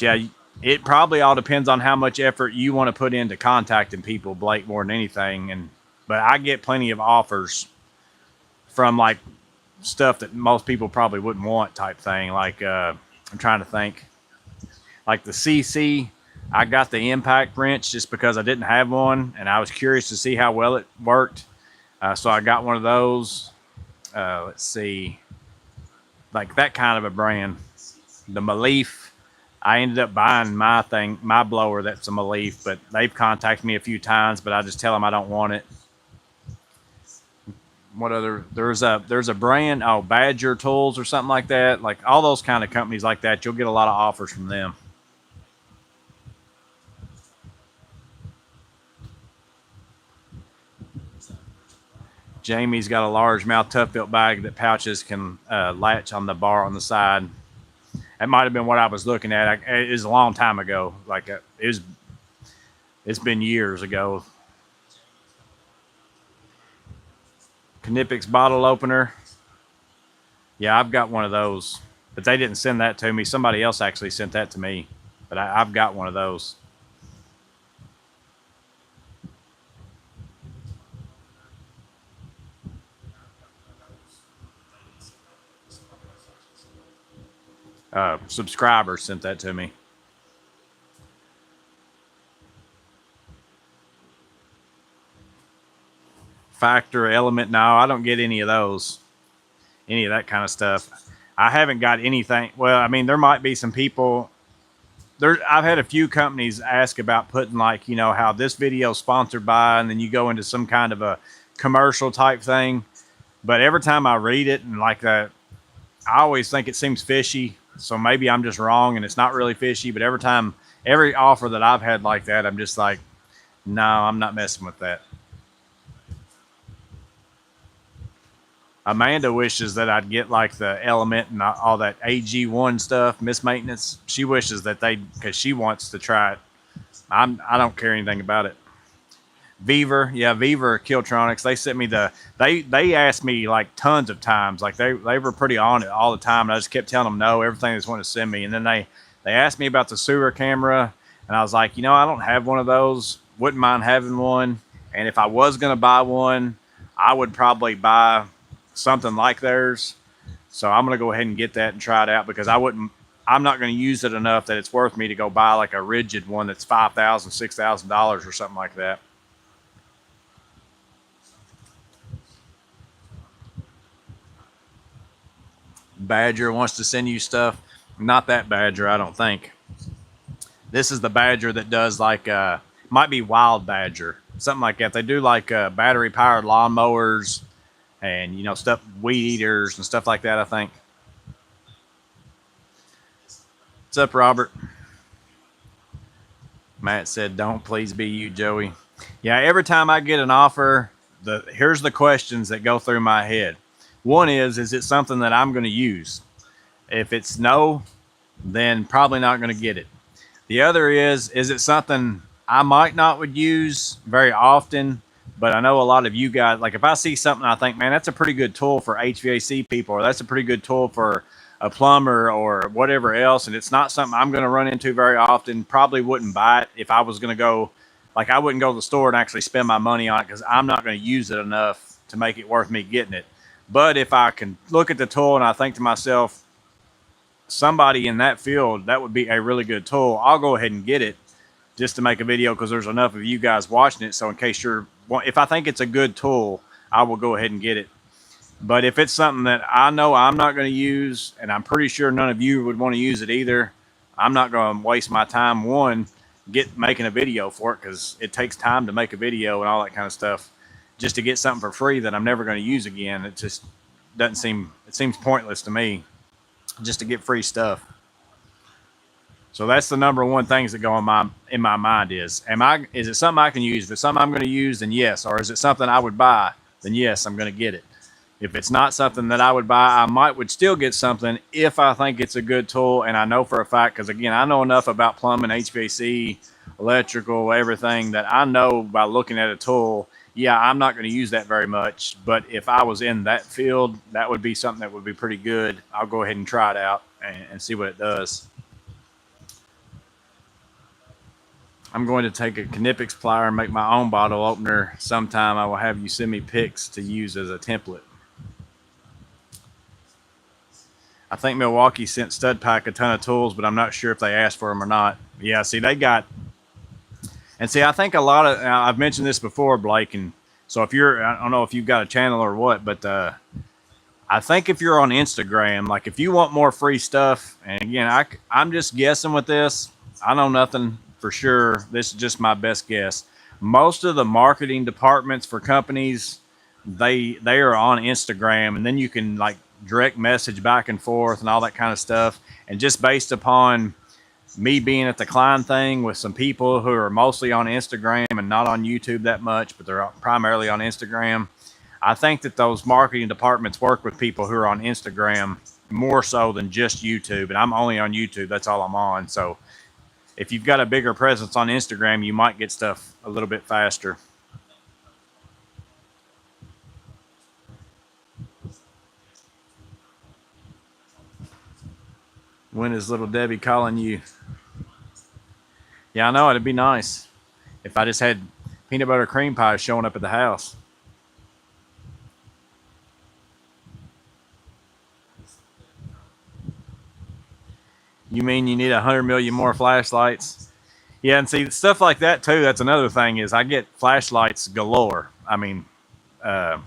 yeah, it probably all depends on how much effort you want to put into contacting people, Blake, more than anything. But I get plenty of offers from like stuff that most people probably wouldn't want, type thing. Like I'm trying to think, like the CC. I got the impact wrench just because I didn't have one, and I was curious to see how well it worked. So I got one of those. Let's see. Like that kind of a brand. The Maleef, I ended up buying my blower that's a Maleef, but they've contacted me a few times, but I just tell them I don't want it. what other, there's a brand, oh, Badger Tools or something like that. Like all those kind of companies like that, you'll get a lot of offers from them. Jamie's got a large mouth tough built bag that pouches can latch on the bar on the side. That might have been what I was looking at. It was a long time ago. Like it's been years ago. Knipex bottle opener. Yeah, I've got one of those, but they didn't send that to me. Somebody else actually sent that to me, but I've got one of those. Subscriber sent that to me. Factor, Element. No, I don't get any of those. Any of that kind of stuff. I haven't got anything. Well, I mean, there might be some people. I've had a few companies ask about putting, like, you know, how this video is sponsored by, and then you go into some kind of a commercial type thing. But every time I read it and like that, I always think it seems fishy. So maybe I'm just wrong and it's not really fishy. But every offer that I've had like that, I'm just like, no, I'm not messing with that. Amanda wishes that I'd get like the Element and all that AG1 stuff, Miss Maintenance. She wishes that because she wants to try it. I don't care anything about it. Beaver, yeah, Beaver Kiltronics. They sent me they asked me like tons of times. Like they were pretty on it all the time. And I just kept telling them no, everything they just wanted to send me. And then they asked me about the sewer camera, and I was like, you know, I don't have one of those. Wouldn't mind having one. And if I was gonna buy one, I would probably buy something like theirs. So I'm gonna go ahead and get that and try it out, because I'm not going to use it enough that it's worth me to go buy like a rigid one that's $5,000, $6,000 or something like that. Badger wants to send you stuff. Not that Badger, I don't think. This is the Badger that does like might be Wild Badger, something like that. They do like battery powered lawnmowers and, you know, stuff, weed eaters and stuff like that, I think. What's up, Robert? Matt said, "Don't please be you, Joey." Yeah, every time I get an offer, here's the questions that go through my head. One is it something that I'm going to use? If it's no, then probably not going to get it. The other is it something I might not would use very often, but I know a lot of you guys, like if I see something I think, man, that's a pretty good tool for HVAC people, or that's a pretty good tool for a plumber or whatever else, and it's not something I'm going to run into very often, probably wouldn't buy it if I was going to go, like I wouldn't go to the store and actually spend my money on it because I'm not going to use it enough to make it worth me getting it. But if I can look at the tool and I think to myself, somebody in that field, that would be a really good tool, I'll go ahead and get it just to make a video, because there's enough of you guys watching it. So in case if I think it's a good tool, I will go ahead and get it. But if it's something that I know I'm not going to use, and I'm pretty sure none of you would want to use it either, I'm not going to waste my time, making a video for it, because it takes time to make a video and all that kind of stuff. Just to get something for free that I'm never going to use again, it just it seems pointless to me just to get free stuff. So that's the number one things that go in my mind is it something I can use? If it's something I'm going to use, then yes. Or is it something I would buy? Then yes, I'm going to get it. If it's not something that I would buy, I would still get something if I think it's a good tool. And I know for a fact, because again, I know enough about plumbing, HVAC, electrical, everything, that I know by looking at a tool, yeah, I'm not going to use that very much. But if I was in that field, that would be something that would be pretty good. I'll go ahead and try it out and see what it does. I'm going to take a Knipex plier and make my own bottle opener sometime. I will have you send me pics to use as a template. I think Milwaukee sent Stud Pack a ton of tools, but I'm not sure if they asked for them or not. Yeah, see, they got... And see, I think a lot of... I've mentioned this before, Blake, and so I don't know if you've got a channel or what, but I think if you're on Instagram, like if you want more free stuff, and again, I'm just guessing with this. I know nothing for sure. This is just my best guess. Most of the marketing departments for companies they are on Instagram, and then you can like direct message back and forth and all that kind of stuff. And just based upon me being at the Klein thing with some people who are mostly on Instagram and not on YouTube that much, but they're primarily on Instagram, I think that those marketing departments work with people who are on Instagram more so than just YouTube. And I'm only on YouTube. That's all I'm on. So if you've got a bigger presence on Instagram, you might get stuff a little bit faster. When is little Debbie calling you? Yeah, I know. It'd be nice if I just had peanut butter cream pie showing up at the house. You mean you need 100 million more flashlights? Yeah, and see stuff like that too. That's another thing is I get flashlights galore. I mean, uh,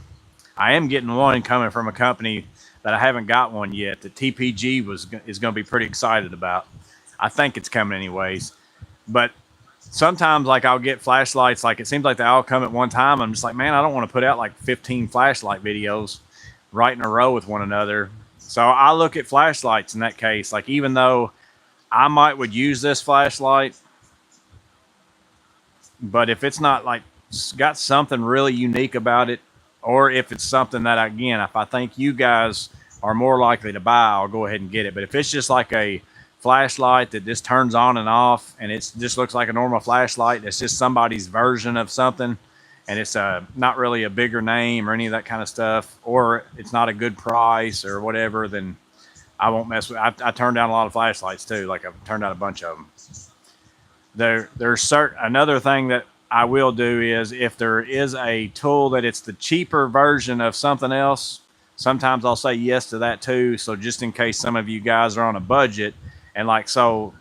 I am getting one coming from a company that I haven't got one yet. That TPG is going to be pretty excited about. I think it's coming anyways. But sometimes like I'll get flashlights. Like it seems like they all come at one time. I'm just like, man, I don't want to put out like 15 flashlight videos right in a row with one another. So I look at flashlights in that case. Like even though I might would use this flashlight, but if it's not like got something really unique about it, or if it's something that again, if I think you guys are more likely to buy, I'll go ahead and get it. But if it's just like a flashlight that just turns on and off, and it just looks like a normal flashlight, it's just somebody's version of something, and it's not really a bigger name or any of that kind of stuff, or it's not a good price or whatever, then I won't mess with. I turn down a lot of flashlights too. Like I've turned down a bunch of them. There's certain another thing that I will do is if there is a tool that it's the cheaper version of something else, sometimes I'll say yes to that too. So just in case some of you guys are on a budget, and like so,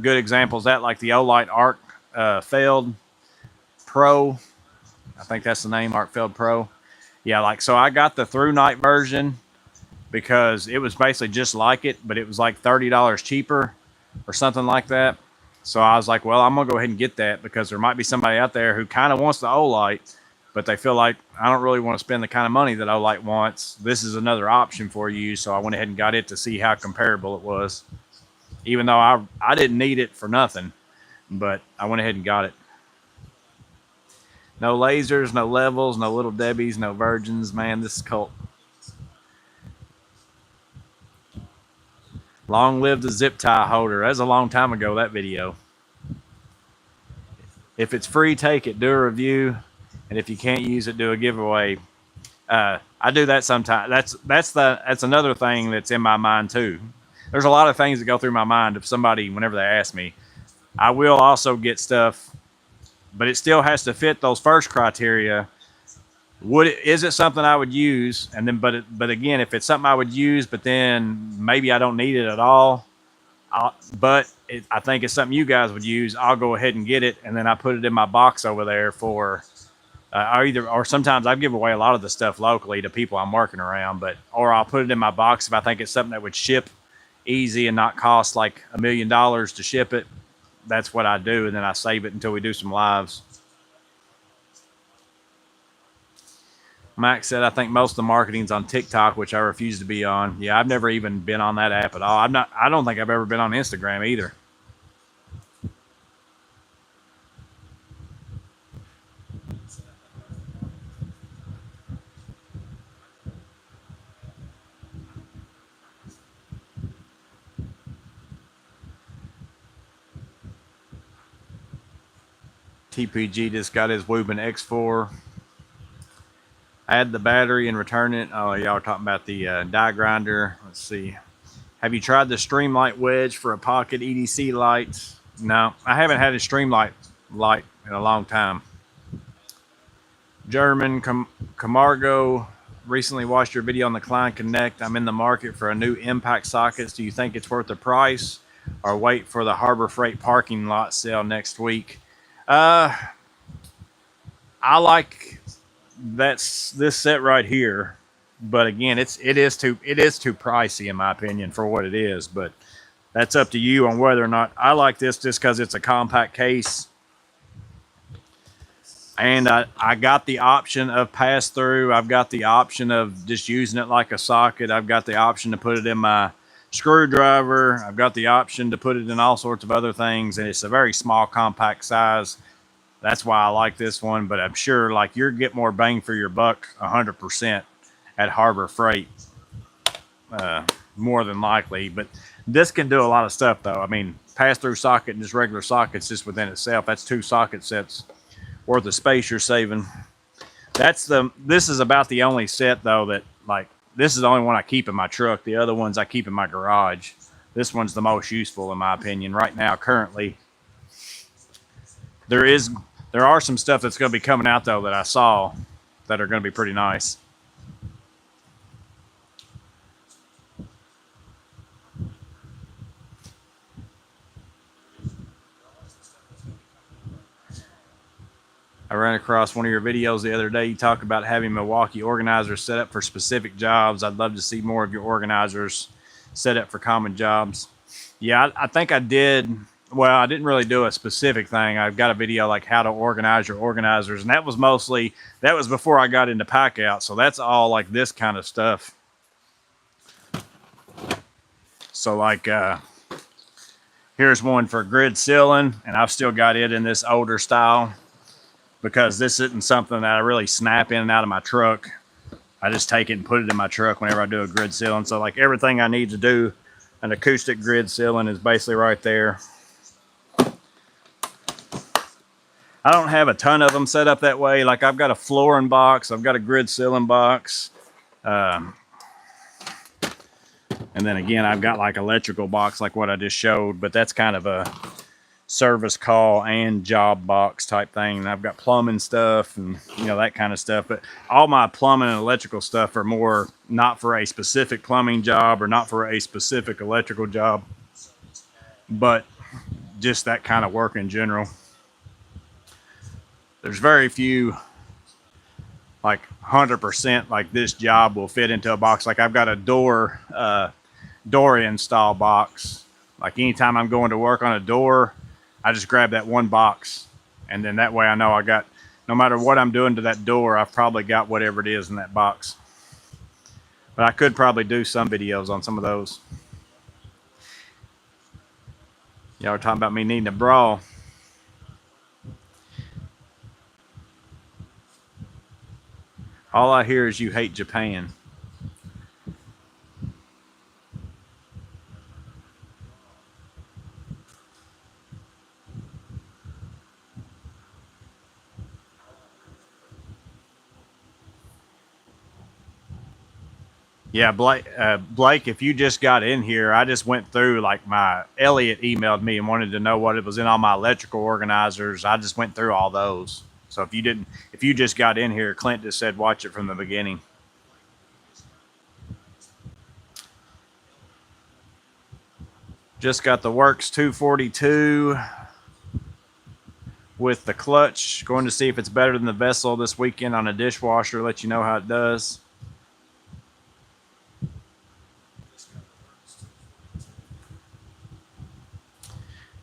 good examples that like the Olight Arc Feld Pro, I think that's the name, Arc Feld Pro. Yeah, like so I got the through night version because it was basically just like it, but it was like $30 cheaper or something like that. So I was like, well, I'm gonna go ahead and get that because there might be somebody out there who kind of wants the Olight, but they feel like I don't really want to spend the kind of money that Olight wants. This is another option for you, so I went ahead and got it to see how comparable it was. Even though I didn't need it for nothing, but I went ahead and got it. No lasers, no levels, no little Debbies, no virgins. Man, this is cult. Long live the zip tie holder. That was a long time ago, that video. If it's free, take it. Do a review. And if you can't use it, do a giveaway. I do that sometimes. That's another thing that's in my mind too. There's a lot of things that go through my mind if somebody, whenever they ask me. I will also get stuff, but it still has to fit those first criteria. Is it something I would use? And then, but again, if it's something I would use, but then maybe I don't need it at all, I think it's something you guys would use, I'll go ahead and get it, and then I put it in my box over there for or sometimes I give away a lot of the stuff locally to people I'm working around, or I'll put it in my box if I think it's something that would ship easy and not cost like $1 million to ship it. That's what I do, and then I save it until we do some lives. Max said, I think most of the marketing's on TikTok, which I refuse to be on. Yeah, I've never even been on that app at all. I don't think I've ever been on Instagram either. TPG just got his Wubin X4. Add the battery and return it. Oh, y'all are talking about the die grinder. Let's see. Have you tried the Streamlight wedge for a pocket EDC light? No, I haven't had a Streamlight light in a long time. German Camargo recently watched your video on the Klein Connect. I'm in the market for a new impact sockets. Do you think it's worth the price, or wait for the Harbor Freight parking lot sale next week? I like this set right here, but again, it is too pricey in my opinion for what it is. But that's up to you on whether or not I like this just because it's a compact case. And I got the option of pass through. I've got the option of just using it like a socket. I've got the option to put it in my screwdriver. I've got the option to put it in all sorts of other things. And it's a very small, compact size. That's why I like this one. But I'm sure like you're get more bang for your buck 100% at Harbor Freight. More than likely. But this can do a lot of stuff though. I mean, pass through socket and just regular sockets just within itself. That's 2 socket sets worth of space you're saving. This is about the only set though that like this is the only one I keep in my truck. The other ones I keep in my garage. This one's the most useful in my opinion right now currently. There are some stuff that's going to be coming out though that I saw that are going to be pretty nice. I ran across one of your videos the other day. You talked about having Milwaukee organizers set up for specific jobs. I'd love to see more of your organizers set up for common jobs. Yeah, I think I did. Well, I didn't really do a specific thing. I've got a video like how to organize your organizers, and that was before I got into pack out. So that's all like this kind of stuff. So like here's one for grid sealing, and I've still got it in this older style because this isn't something that I really snap in and out of my truck. I just take it and put it in my truck whenever I do a grid sealing. So like everything I need to do an acoustic grid sealing is basically right there. I don't have a ton of them set up that way. Like I've got a flooring box, I've got a grid sealing box. And then again, I've got like electrical box like what I just showed, but that's kind of a service call and job box type thing. And I've got plumbing stuff and that kind of stuff. But all my plumbing and electrical stuff are more not for a specific plumbing job or not for a specific electrical job, but just that kind of work in general. There's very few like 100% like this job will fit into a box. Like I've got a door install box. Like anytime I'm going to work on a door, I just grab that one box, and then that way I know I got, no matter what I'm doing to that door, I've probably got whatever it is in that box. But I could probably do some videos on some of those. Y'all are talking about me needing a bra. All I hear is you hate Japan. Yeah, Blake, if you just got in here, I just went through like my Elliot emailed me and wanted to know what it was in all my electrical organizers. I just went through all those. So if you just got in here, Clint just said watch it from the beginning. Just got the Works 242 with the clutch. Going to see if it's better than the Vessel this weekend on a dishwasher. Let you know how it does.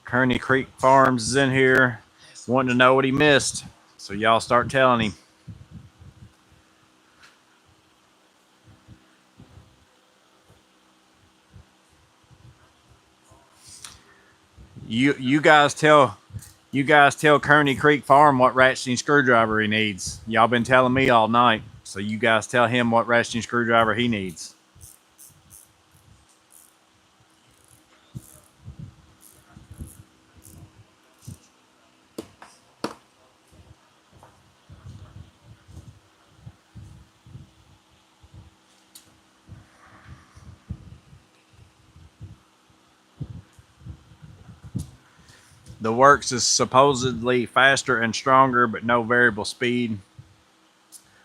Kearney Creek Farms is in here wanting to know what he missed. So y'all start telling him. You guys tell Kearney Creek Farm what ratcheting screwdriver he needs. Y'all been telling me all night. So you guys tell him what ratcheting screwdriver he needs. The Works is supposedly faster and stronger, but no variable speed.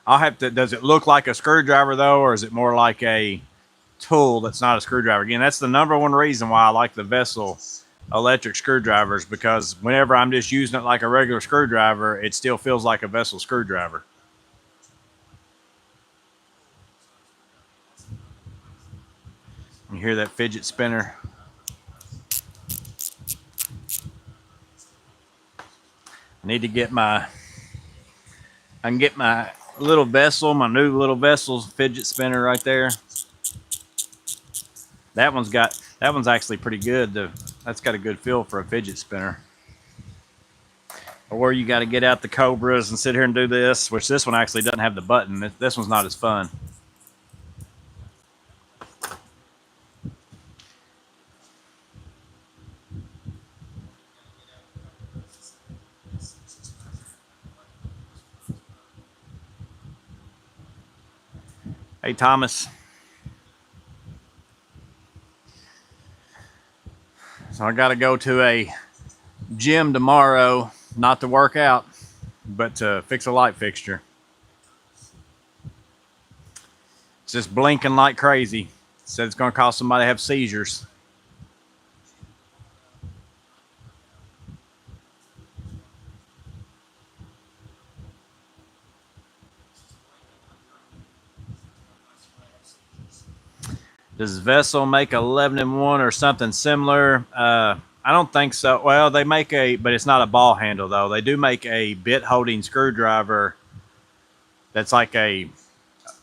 I'll have to. Does it look like a screwdriver though, or is it more like a tool that's not a screwdriver? Again, that's the number one reason why I like the Vessel electric screwdrivers, because whenever I'm just using it like a regular screwdriver, it still feels like a Vessel screwdriver. You hear that fidget spinner? I need to get my I can get my little vessel, my new little vessel fidget spinner right there. That one's actually pretty good. That's got a good feel for a fidget spinner. Or you got to get out the Cobras and sit here and do this, which this one actually doesn't have the button. This one's not as fun. Hey, Thomas. So I got to go to a gym tomorrow, not to work out, but to fix a light fixture. It's just blinking like crazy. Said it's going to cause somebody to have seizures. Does Vessel make 11-1 or something similar? I don't think so. Well, they make but it's not a ball handle though. They do make a bit holding screwdriver that's like a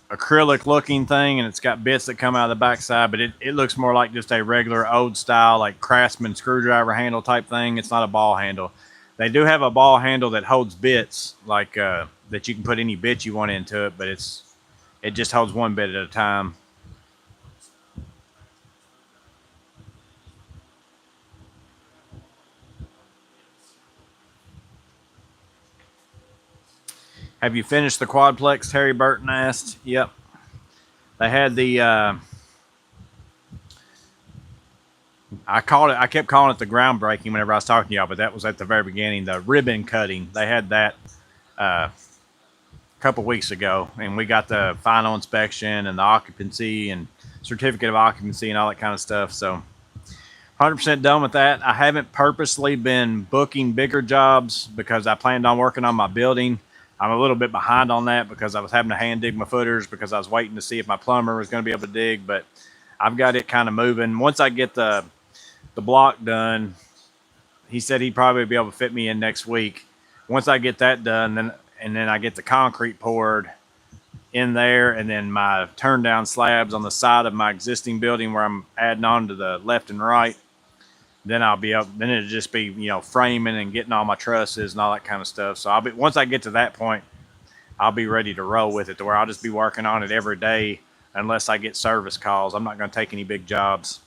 acrylic looking thing, and it's got bits that come out of the backside, but it looks more like just a regular old style like Craftsman screwdriver handle type thing. It's not a ball handle. They do have a ball handle that holds bits, like that you can put any bit you want into it, but it just holds one bit at a time. Have you finished the quadplex? Terry Burton asked. Yep. They had the I kept calling it the groundbreaking whenever I was talking to y'all, but that was at the very beginning. The ribbon cutting. They had that a couple weeks ago, and we got the final inspection and the occupancy and certificate of occupancy and all that kind of stuff. So 100% done with that. I haven't purposely been booking bigger jobs because I planned on working on my building. I'm a little bit behind on that because I was having to hand dig my footers because I was waiting to see if my plumber was going to be able to dig, but I've got it kind of moving. Once I get the block done, he said he'd probably be able to fit me in next week. Once I get that done, then I get the concrete poured in there, and then my turn down slabs on the side of my existing building where I'm adding on to the left and right. Then I'll be up. Then it'll just be framing and getting all my trusses and all that kind of stuff. So once I get to that point, I'll be ready to roll with it to where I'll just be working on it every day unless I get service calls. I'm not going to take any big jobs.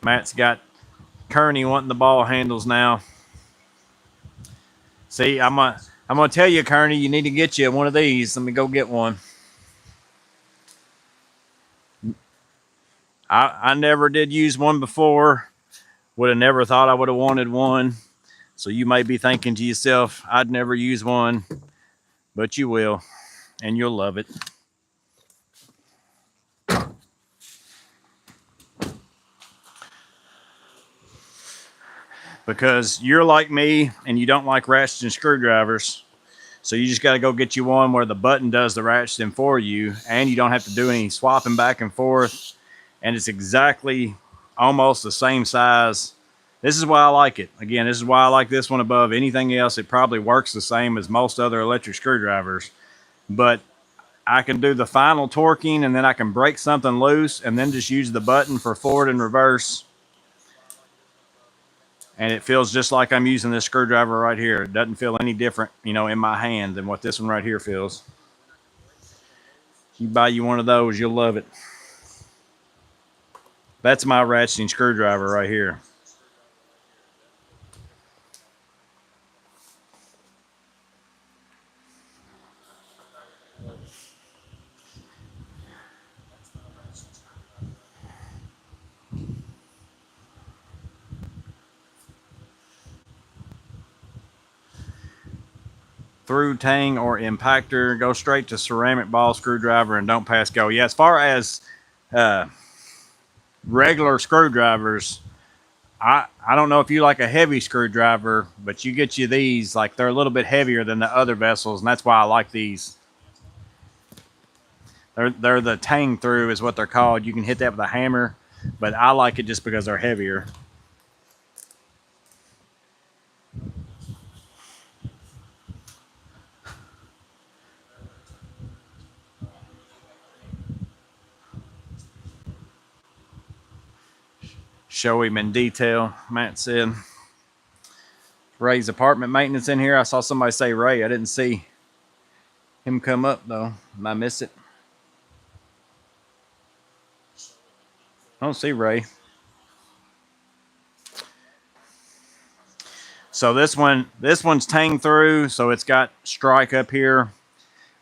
Matt's got Kearney wanting the ball handles now. See, I'm gonna tell you, Kearney, you need to get you one of these. Let me go get one. I never did use one before. Would have never thought I would have wanted one. So you may be thinking to yourself, I'd never use one, but you will, and you'll love it. Because you're like me and you don't like ratcheting screwdrivers. So you just got to go get you one where the button does the ratcheting for you and you don't have to do any swapping back and forth. And it's exactly almost the same size. This is why I like it. Again, this is why I like this one above anything else. It probably works the same as most other electric screwdrivers, but I can do the final torquing and then I can break something loose and then just use the button for forward and reverse. And it feels just like I'm using this screwdriver right here. It doesn't feel any different, in my hand than what this one right here feels. You buy you one of those, you'll love it. That's my ratcheting screwdriver right here. Through tang or impactor, go straight to ceramic ball screwdriver and don't pass go. Yeah, as far as regular screwdrivers, I don't know if you like a heavy screwdriver, but you get you these, like they're a little bit heavier than the other vessels, and that's why I like these. They're the tang through is what they're called. You can hit that with a hammer, but I like it just because they're heavier. show him in detail. Matt said Ray's apartment maintenance in here. I saw somebody say Ray. I didn't see him come up though. Did I miss it? I don't see Ray. So this one's tang through, so it's got strike up here,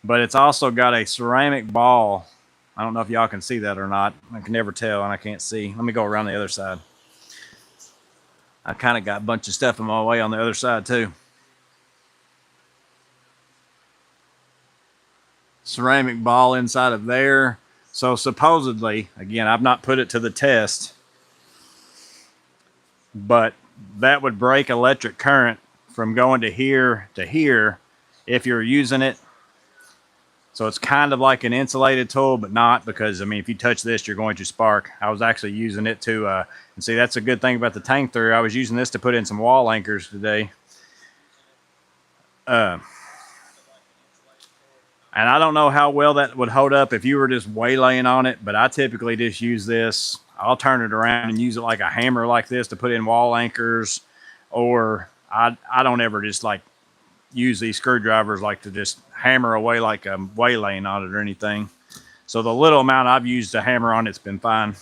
but it's also got a ceramic ball. I don't know if y'all can see that or not. I can never tell, and I can't see. Let me go around the other side. I kind of got a bunch of stuff in my way on the other side too. Ceramic ball inside of there. So supposedly, again, I've not put it to the test, but that would break electric current from going to here if you're using it. So it's kind of like an insulated tool, but not, because I mean, if you touch this, you're going to spark. I was actually using it to, and see, that's a good thing about the tang through. I was using this to put in some wall anchors today. And I don't know how well that would hold up if you were just waylaying on it, but I typically just use this. I'll turn it around and use it like a hammer like this to put in wall anchors, or I don't ever just like use these screwdrivers like to just hammer away like I'm waylaying on it or anything. So the little amount I've used to hammer on it's been fine.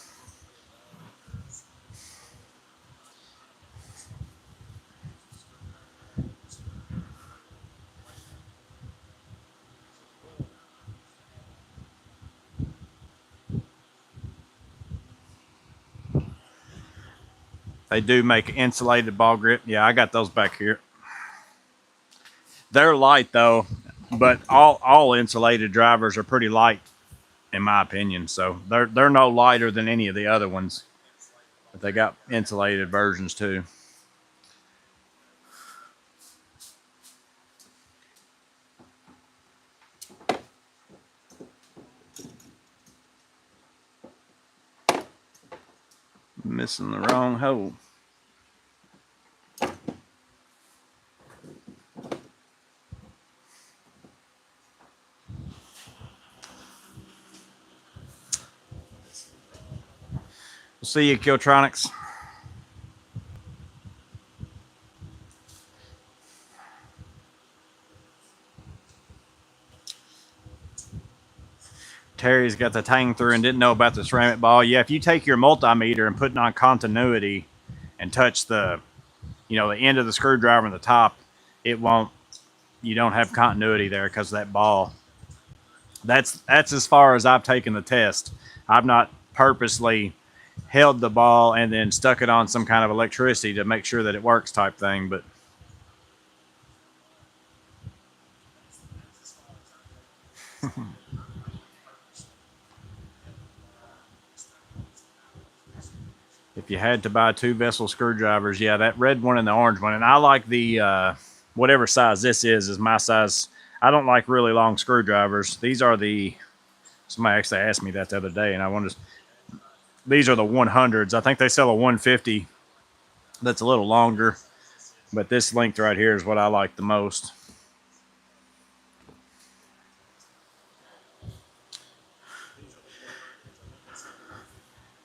They do make insulated ball grip. Yeah, I got those back here. They're light though, but all insulated drivers are pretty light in my opinion. So they're no lighter than any of the other ones. But they got insulated versions too. Missing the wrong hole. We'll see you, Kiltronics. Terry's got the tang through and didn't know about the ceramic ball. Yeah, if you take your multimeter and put it on continuity and touch the, the end of the screwdriver on the top, it won't. You don't have continuity there because of that ball. That's as far as I've taken the test. I've not purposely held the ball and then stuck it on some kind of electricity to make sure that it works type thing, but if you had to buy 2 vessel screwdrivers, yeah, that red one and the orange one. And I like the whatever size this is my size. I don't like really long screwdrivers. These are somebody actually asked me that the other day, and I wanted to, these are the 100s. I think they sell a 150 that's a little longer, but this length right here is what I like the most.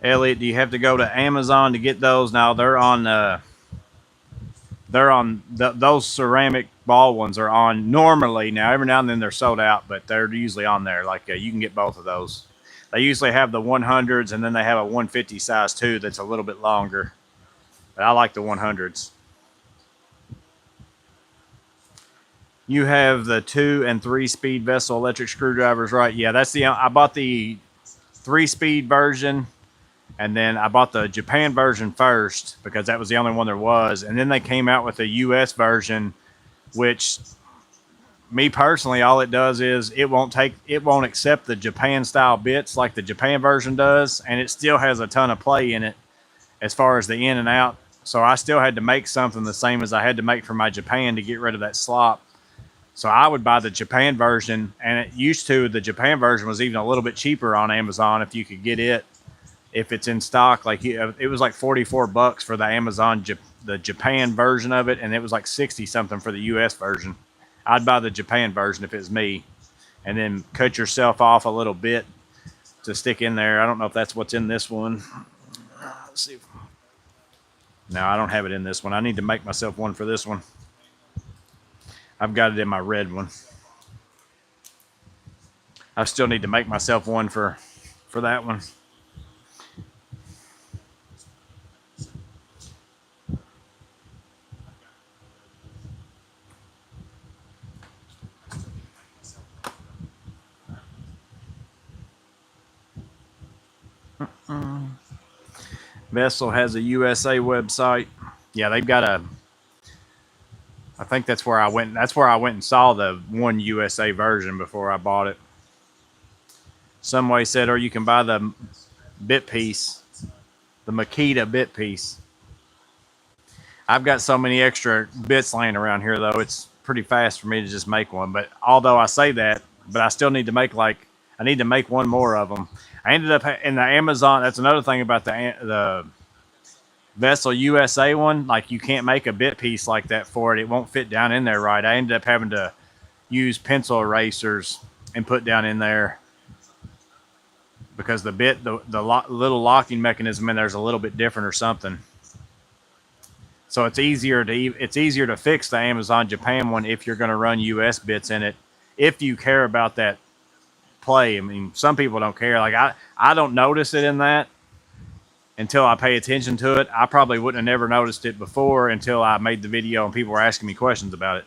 Elliot, do you have to go to Amazon to get those? Now they're on those ceramic ball ones are on normally. Now every now and then they're sold out, but they're usually on there. Like you can get both of those. They usually have the 100s, and then they have a 150 size too that's a little bit longer. But I like the 100s. You have the 2 and 3 speed vessel electric screwdrivers, right? Yeah, I bought the 3-speed version. And then I bought the Japan version first because that was the only one there was. And then they came out with a US version, which me personally, all it does is it won't accept the Japan style bits like the Japan version does. And it still has a ton of play in it as far as the in and out. So I still had to make something the same as I had to make for my Japan to get rid of that slop. So I would buy the Japan version, and the Japan version was even a little bit cheaper on Amazon if you could get it. If it's in stock, like it was like $44 for the Amazon, the Japan version of it, and it was like 60 something for the US version. I'd buy the Japan version if it was me, and then cut yourself off a little bit to stick in there. I don't know if that's what's in this one. Let's see. No, I don't have it in this one. I need to make myself one for this one. I've got it in my red one. I still need to make myself one for that one. Vessel has a USA website. Yeah, they've got a. I think that's where I went. That's where I went and saw the one USA version before I bought it. Some way said, or you can buy the bit piece, the Makita bit piece. I've got so many extra bits laying around here though, it's pretty fast for me to just make one. But although I say that, but I still need to make I need to make one more of them. I ended up in the Amazon. That's another thing about the Vessel USA one. Like you can't make a bit piece like that for it. It won't fit down in there right. I ended up having to use pencil erasers and put down in there because the little locking mechanism in there is a little bit different or something. So it's easier to fix the Amazon Japan one if you're going to run US bits in it. If you care about that play, I mean, some people don't care. Like I don't notice it in that until I pay attention to it. I probably wouldn't have never noticed it before until I made the video and people were asking me questions about it.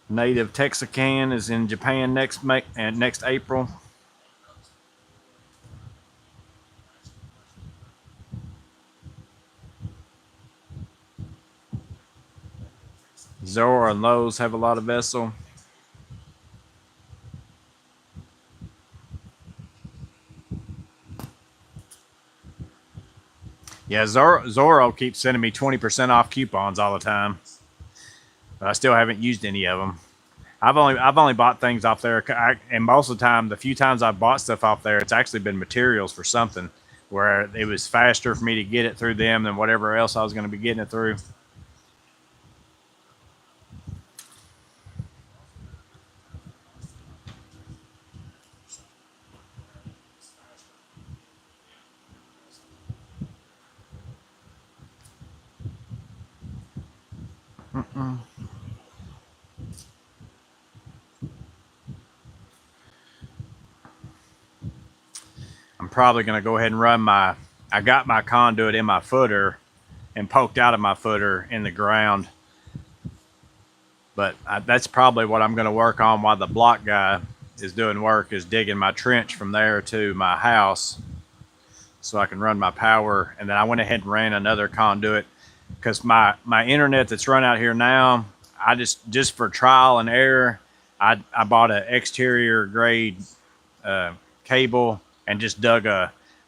Native Texacan is in Japan next April. Zora and Lowe's have a lot of Vessel. Yeah, Zorro keeps sending me 20% off coupons all the time, but I still haven't used any of them. I've only bought things off there, and most of the time, the few times I've bought stuff off there, it's actually been materials for something where it was faster for me to get it through them than whatever else I was going to be getting it through. I'm probably going to go ahead and run I got my conduit in my footer and poked out of my footer in the ground. But that's probably what I'm going to work on while the block guy is doing work, is digging my trench from there to my house so I can run my power. And then I went ahead and ran another conduit because my internet that's run out here now, I just for trial and error, I bought an exterior grade cable and just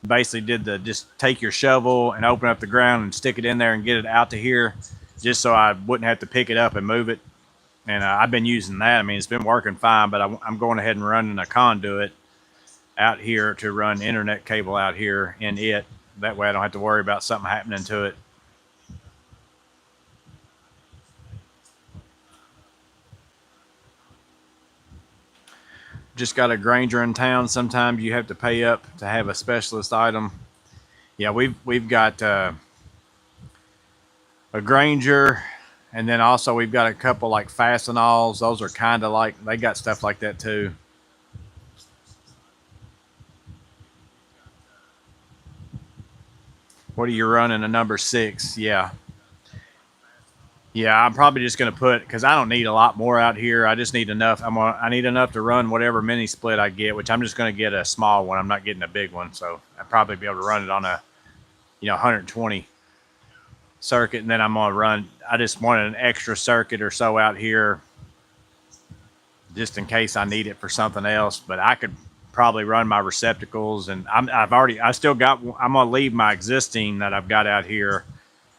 basically did just take your shovel and open up the ground and stick it in there and get it out to here just so I wouldn't have to pick it up and move it. And I've been using that. I mean, it's been working fine, but I'm going ahead and running a conduit out here to run internet cable out here in it. That way I don't have to worry about something happening to it. Just got a Granger in town. Sometimes you have to pay up to have a specialist item. Yeah, we've got a Granger, and then also we've got a couple like Fastenals. Those are kind of like, they got stuff like that too. What are you running? A number 6? Yeah. Yeah, I'm probably just going to put, because I don't need a lot more out here. I just need enough. I need enough to run whatever mini split I get, which I'm just going to get a small one. I'm not getting a big one, so I'll probably be able to run it on a 120 circuit, and then I'm going to run. I just wanted an extra circuit or so out here, just in case I need it for something else. But I could probably run my receptacles, and I'm going to leave my existing that I've got out here.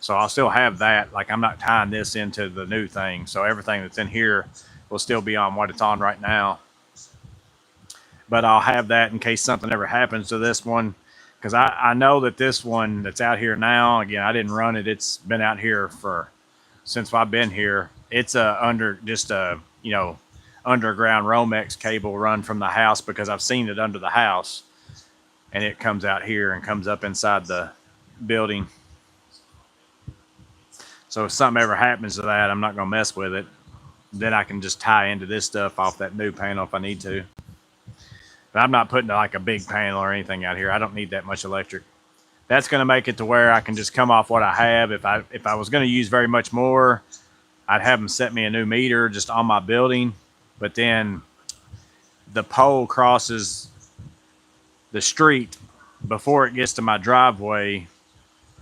So I'll still have that. Like, I'm not tying this into the new thing. So everything that's in here will still be on what it's on right now. But I'll have that in case something ever happens to this one. Because I know that this one that's out here now, again, I didn't run it. It's been out here since I've been here. It's underground Romex cable run from the house because I've seen it under the house. and it comes out here and comes up inside the building. So if something ever happens to that, I'm not going to mess with it. Then I can just tie into this stuff off that new panel if I need to. But I'm not putting like a big panel or anything out here. I don't need that much electric. That's going to make it to where I can just come off what I have. If I was going to use very much more, I'd have them set me a new meter just on my building. But then the pole crosses the street before it gets to my driveway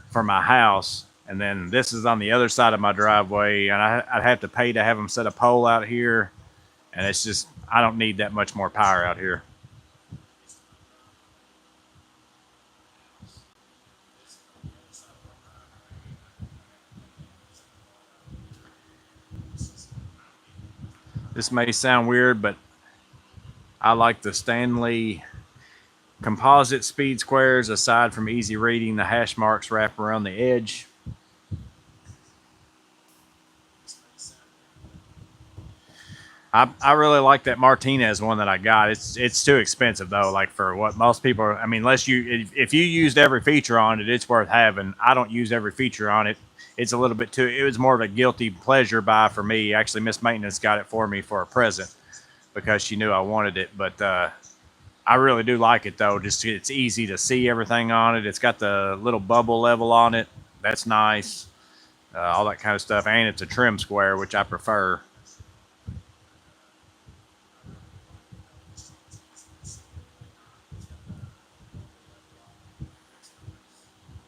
for my house. And then this is on the other side of my driveway, and I'd have to pay to have them set a pole out here. And it's just, I don't need that much more power out here. This may sound weird, but I like the Stanley composite speed squares. Aside from easy reading, the hash marks wrap around the edge. I really like that Martinez one that I got. It's too expensive though. Like for what most people are, I mean, unless you if you used every feature on it, it's worth having. I don't use every feature on it. It's a little bit too. It was more of a guilty pleasure buy for me. Actually, Miss Maintenance got it for me for a present because she knew I wanted it. But I really do like it though. Just it's easy to see everything on it. It's got the little bubble level on it. That's nice. All that kind of stuff, and it's a trim square, which I prefer.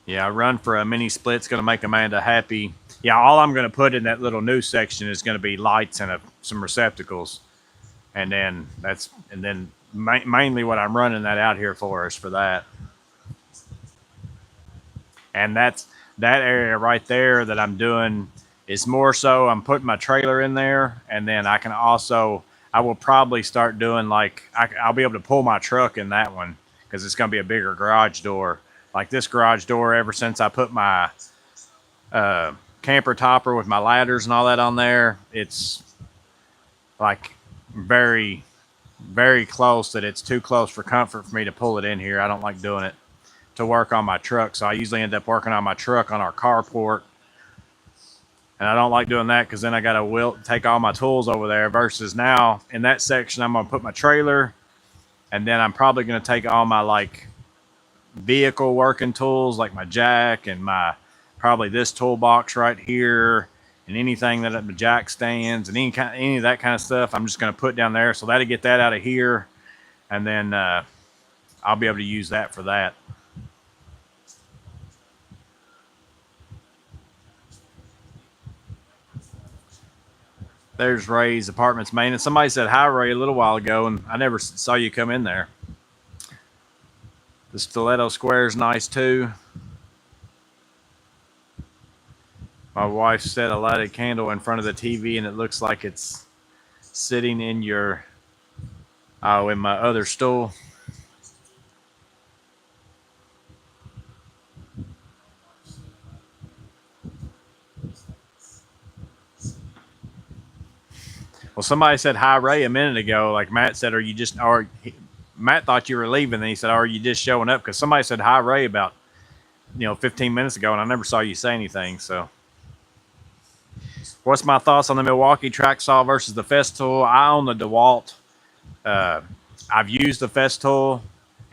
Yeah, run for a mini split's going to make Amanda happy. Yeah, all I'm going to put in that little new section is going to be lights and some receptacles, and then mainly what I'm running that out here for is for that. And that's that area right there that I'm doing is more so I'm putting my trailer in there, and then I will probably start doing like I'll be able to pull my truck in that one because it's going to be a bigger garage door. Like this garage door, ever since I put my camper topper with my ladders and all that on there, it's like very, very close that it's too close for comfort for me to pull it in here. I don't like doing it to work on my truck. So I usually end up working on my truck on our carport. And I don't like doing that because then I got to take all my tools over there versus now in that section, I'm going to put my trailer and then I'm probably going to take all my like vehicle working tools like my jack and my probably this toolbox right here and anything that the jack stands and any of that kind of stuff I'm just going to put down there. So that'll get that out of here. And then I'll be able to use that for that. There's Ray's Apartments maintenance. Somebody said hi, Ray, a little while ago, and I never saw you come in there. The stiletto square is nice too. My wife set a lighted candle in front of the TV, and it looks like it's sitting in in my other stool. Well, somebody said hi, Ray, a minute ago. Like Matt said, Matt thought you were leaving, and he said, "Are you just showing up?" Because somebody said hi, Ray, about 15 minutes ago, and I never saw you say anything. So, what's my thoughts on the Milwaukee track saw versus the Festool? I own the DeWalt. I've used the Festool,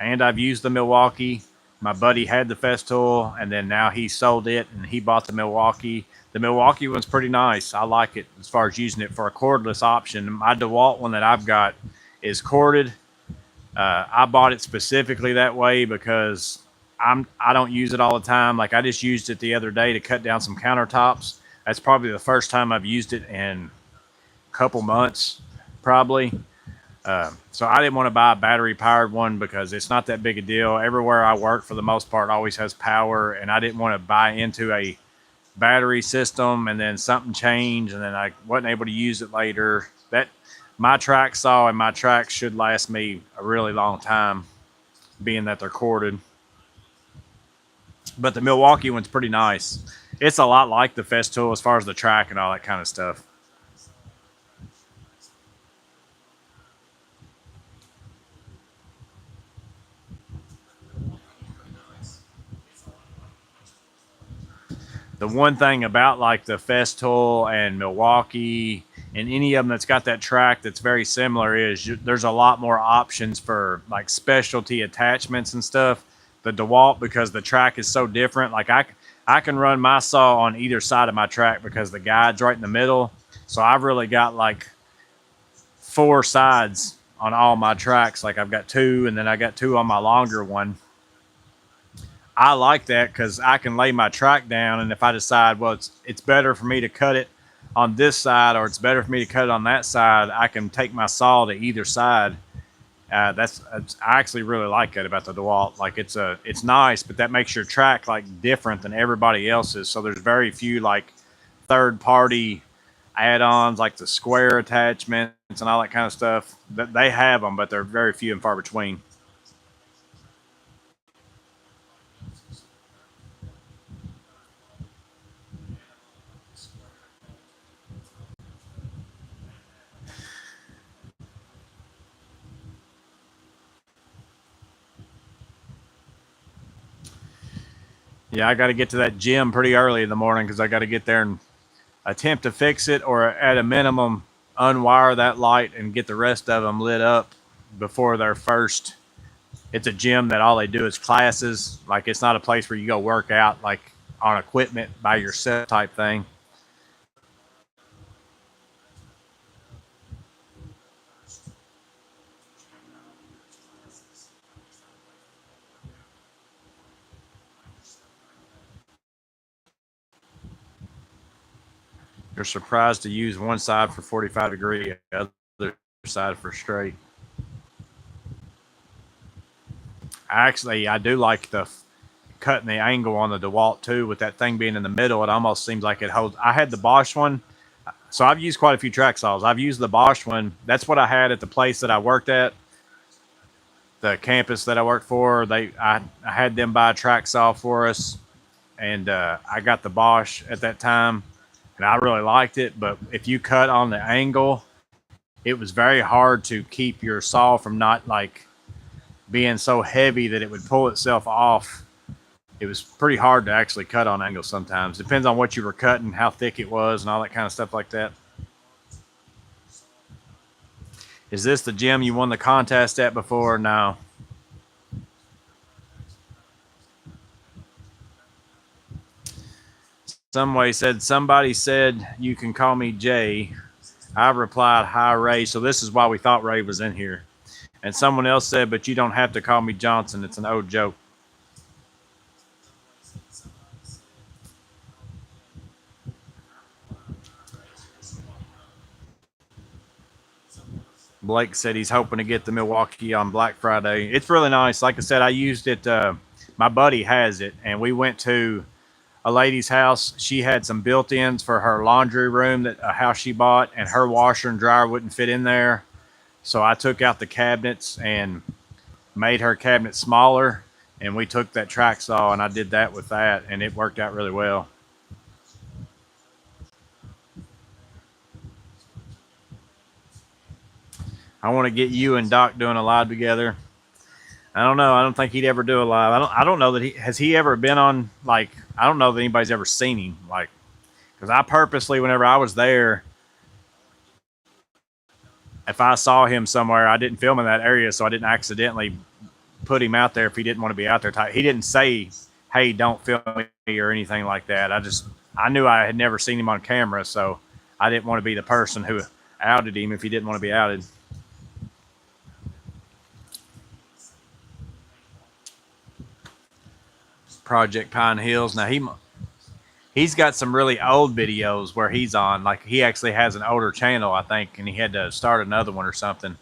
and I've used the Milwaukee. My buddy had the Festool, and then now he sold it, and he bought the Milwaukee. The Milwaukee one's pretty nice. I like it as far as using it for a cordless option. My DeWalt one that I've got is corded. I bought it specifically that way because I don't use it all the time. Like I just used it the other day to cut down some countertops. That's probably the first time I've used it in a couple months, probably. So I didn't want to buy a battery powered one because it's not that big a deal. Everywhere I work, for the most part, always has power, and I didn't want to buy into a battery system and then something changed and then I wasn't able to use it later. That my track saw and my tracks should last me a really long time, being that they're corded. But the Milwaukee one's pretty nice. It's a lot like the Festool as far as the track and all that kind of stuff. The one thing about like the Festool and Milwaukee and any of them that's got that track that's very similar is there's a lot more options for like specialty attachments and stuff. The DeWalt, because the track is so different, like I can run my saw on either side of my track because the guide's right in the middle. So I've really got like four sides on all my tracks. Like I've got two, and then I got two on my longer one. I like that because I can lay my track down, and if I decide, well, it's better for me to cut it on this side, or it's better for me to cut it on that side, I can take my saw to either side. I actually really like that about the DeWalt. Like it's nice, but that makes your track like different than everybody else's. So there's very few like third party add-ons like the square attachments and all that kind of stuff. That they have them, but they're very few and far between. Yeah, I got to get to that gym pretty early in the morning because I got to get there and attempt to fix it, or at a minimum unwire that light and get the rest of them lit up before their first. It's a gym that all they do is classes. Like it's not a place where you go work out like on equipment by yourself type thing. You're surprised to use one side for 45 degree, the other side for straight. Actually, I do like the cutting the angle on the DeWalt too. With that thing being in the middle, it almost seems like it holds. I had the Bosch one, so I've used quite a few track saws. I've used the Bosch one. That's what I had at the place that I worked at, the campus that I worked for. I had them buy a track saw for us, and I got the Bosch at that time, and I really liked it. But if you cut on the angle, it was very hard to keep your saw from not like being so heavy that it would pull itself off. It was pretty hard to actually cut on angle sometimes. Depends on what you were cutting, how thick it was, and all that kind of stuff like that. Is this the gym you won the contest at before? No. Some way said, somebody said you can call me Jay. I replied, hi, Ray. So this is why we thought Ray was in here. And someone else said, but you don't have to call me Johnson. It's an old joke. Blake said he's hoping to get the Milwaukee on Black Friday. It's really nice. Like I said, I used it. My buddy has it, and we went to a lady's house. She had some built-ins for her laundry room, that a house she bought, and her washer and dryer wouldn't fit in there. So I took out the cabinets and made her cabinet smaller, and we took that track saw and I did that with that, and it worked out really well. I want to get you and Doc doing a live together. I don't know. I don't think he'd ever do a live. I don't know that he ever been on, like, I don't know that anybody's ever seen him, like, because I purposely, whenever I was there, if I saw him somewhere, I didn't film in that area, so I didn't accidentally put him out there if he didn't want to be out there. He didn't say, "Hey, don't film me" or anything like that. I knew I had never seen him on camera, so I didn't want to be the person who outed him if he didn't want to be outed. Project Pine Hills. Now he's got some really old videos where he's on. Like he actually has an older channel, I think, and he had to start another one or something.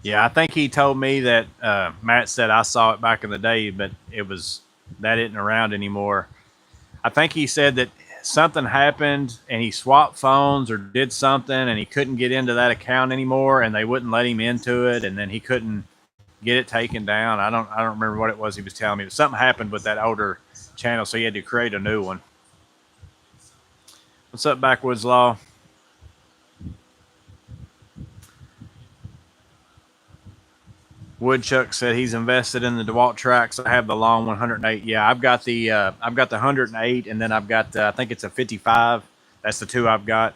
Yeah, I think he told me that Matt said I saw it back in the day, but that isn't around anymore. I think he said that something happened and he swapped phones or did something and he couldn't get into that account anymore and they wouldn't let him into it, and then he couldn't get it taken down. I don't remember what it was he was telling me, but something happened with that older channel, so he had to create a new one. What's up, Backwoods Law? Woodchuck said he's invested in the DeWalt tracks. I have the long 108. Yeah, I've got the 108, and then I've got I think it's a 55. That's the two I've got.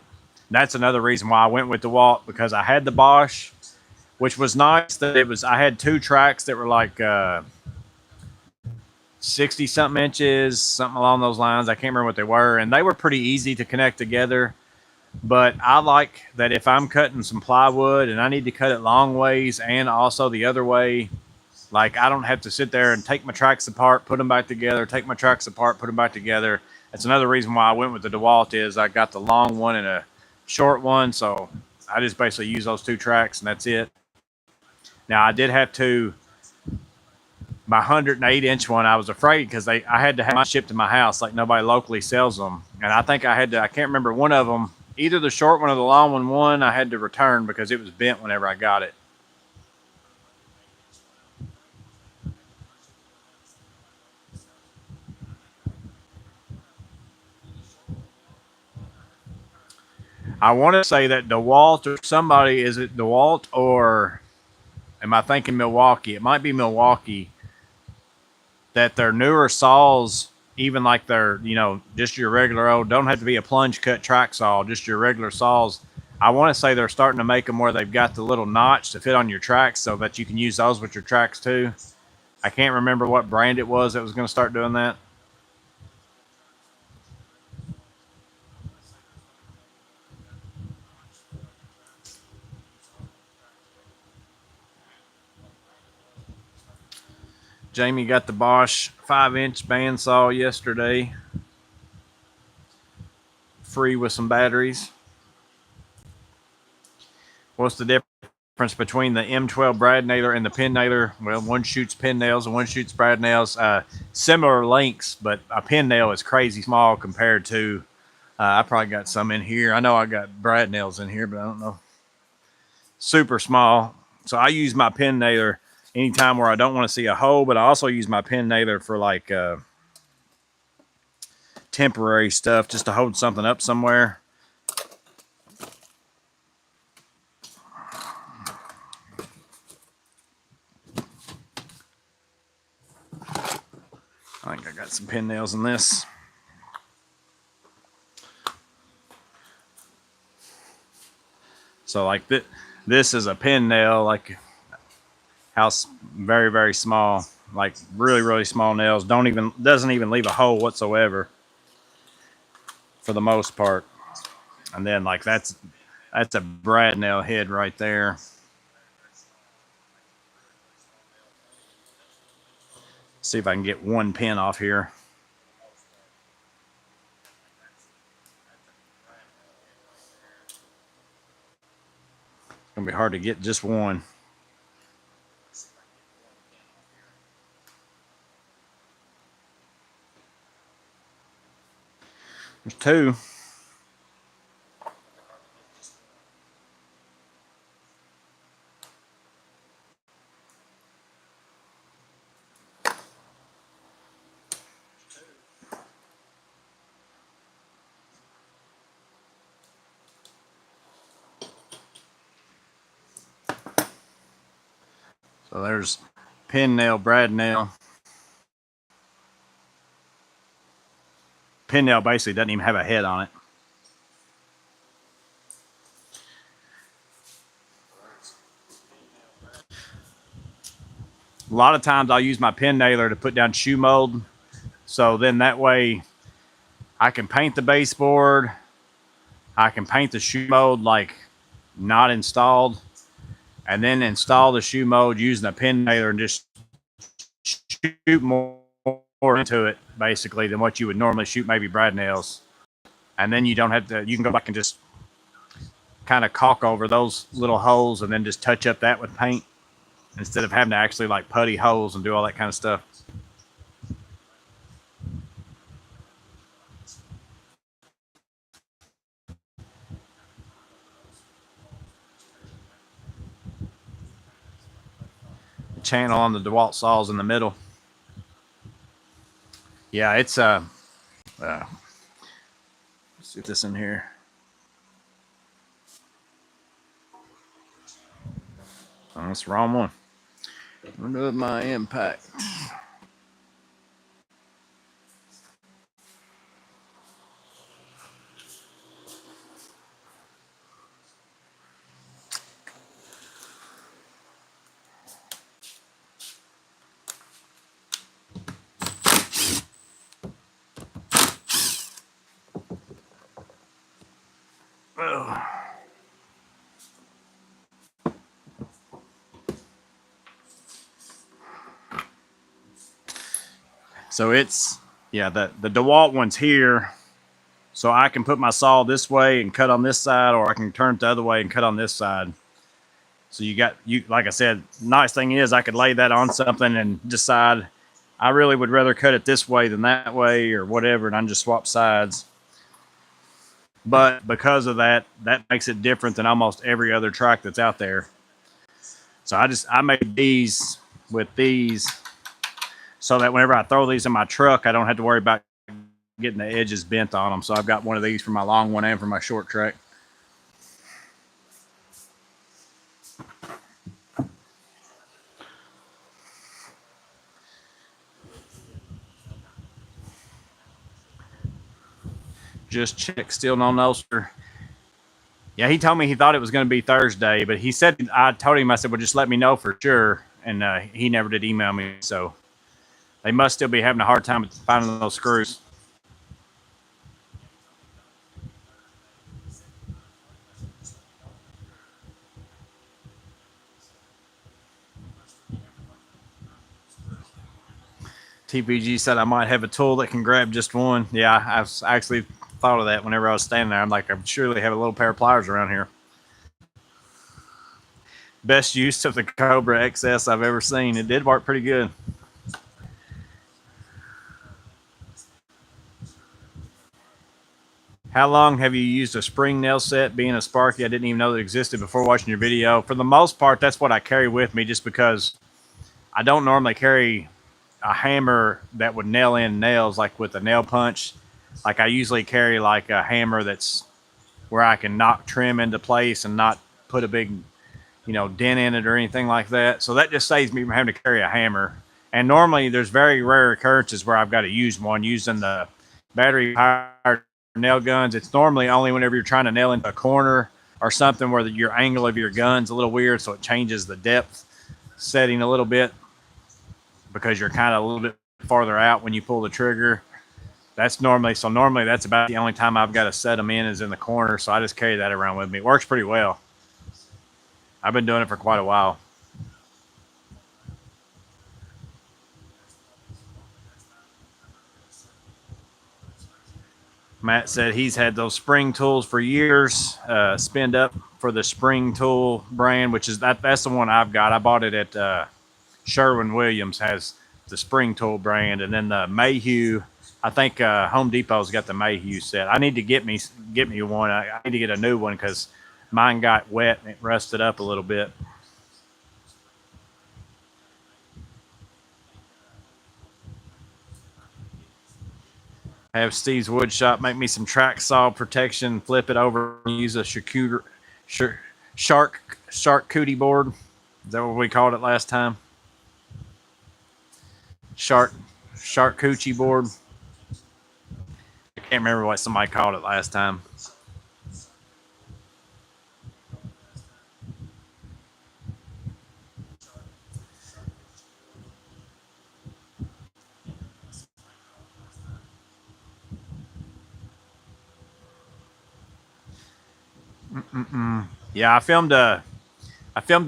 That's another reason why I went with DeWalt, because I had the Bosch, which was nice. That it was, I had two tracks that were like 60 something inches, something along those lines. I can't remember what they were, and they were pretty easy to connect together. But I like that if I'm cutting some plywood and I need to cut it long ways and also the other way, like I don't have to sit there and take my tracks apart, put them back together, take my tracks apart, put them back together. That's another reason why I went with the DeWalt, is I got the long one and a short one. So I just basically use those two tracks and that's it. Now I did have to, my 108-inch one, I was afraid because I had to have mine shipped to my house. Like nobody locally sells them. And I think I had to, I can't remember one of them, either the short one or the long one I had to return because it was bent whenever I got it. I want to say that DeWalt or somebody, is it DeWalt or am I thinking Milwaukee? It might be Milwaukee, that their newer saws, even like their, just your regular old, don't have to be a plunge cut track saw, just your regular saws. I want to say they're starting to make them where they've got the little notch to fit on your tracks so that you can use those with your tracks too. I can't remember what brand it was that was going to start doing that. Jamie got the Bosch 5-inch bandsaw yesterday, free with some batteries. What's the difference between the M12 brad nailer and the pin nailer? Well, one shoots pin nails and one shoots brad nails. Similar lengths, but a pin nail is crazy small compared to, I probably got some in here. I know I got brad nails in here, but I don't know. Super small. So I use my pin nailer anytime where I don't want to see a hole, but I also use my pin nailer for like temporary stuff, just to hold something up somewhere. I think I got some pin nails in this. So like this is a pin nail, like house, very, very small, like really, really small nails. Doesn't even leave a hole whatsoever for the most part. And then like that's a brad nail head right there. See if I can get one pin off here. It's gonna be hard to get just one. There's two. So there's pin nail, brad nail. Pin nail basically doesn't even have a head on it. A lot of times I'll use my pin nailer to put down shoe mold. So then that way I can paint the baseboard. I can paint the shoe mold like not installed, and then install the shoe mold using a pin nailer and just shoot more into it basically than what you would normally shoot maybe brad nails. And then you don't have to, you can go back and just kind of caulk over those little holes and then just touch up that with paint instead of having to actually like putty holes and do all that kind of stuff. The channel on the DeWalt saws in the middle. Yeah, it's let's see this in here. Oh, that's the wrong one. Remove my impact. So it's, yeah, the DeWalt one's here. So I can put my saw this way and cut on this side, or I can turn it the other way and cut on this side. So like I said, nice thing is I could lay that on something and decide I really would rather cut it this way than that way or whatever, and I just swap sides. But because of that, that makes it different than almost every other track that's out there. So I made these with these so that whenever I throw these in my truck, I don't have to worry about getting the edges bent on them. So I've got one of these for my long one and for my short track. Just check, still no noster. Yeah, he told me he thought it was going to be Thursday, but he said, I told him, I said, well, just let me know for sure. And he never did email me. So they must still be having a hard time finding those screws. TPG said I might have a tool that can grab just one. Yeah, I've actually thought of that whenever I was standing there. I'm like, I surely have a little pair of pliers around here. Best use of the Cobra XS I've ever seen. It did work pretty good. How long have you used a spring nail set? Being a Sparky, I didn't even know that existed before watching your video. For the most part, that's what I carry with me just because I don't normally carry a hammer that would nail in nails like with a nail punch. Like I usually carry like a hammer that's where I can knock trim into place and not put a big, dent in it or anything like that. So that just saves me from having to carry a hammer. And normally there's very rare occurrences where I've got to use one using the battery powered nail guns. It's normally only whenever you're trying to nail into a corner or something where your angle of your gun's a little weird, so it changes the depth setting a little bit because you're kind of a little bit farther out when you pull the trigger. Normally that's about the only time I've got to set them in is in the corner, so I just carry that around with me. It works pretty well. I've been doing it for quite a while. Matt said he's had those spring tools for years. Spend up for the Spring Tool brand, which is that's the one I've got. I bought it at Sherwin-Williams has the Spring Tool brand, and then the Mayhew. I think Home Depot's got the Mayhew set. I need to get me one. I need to get a new one because mine got wet and it rusted up a little bit. Have Steve's Wood Shop make me some track saw protection, flip it over, and use a shark cootie board. Is that what we called it last time? Shark coochie board. I can't remember what somebody called it last time. Yeah, I filmed a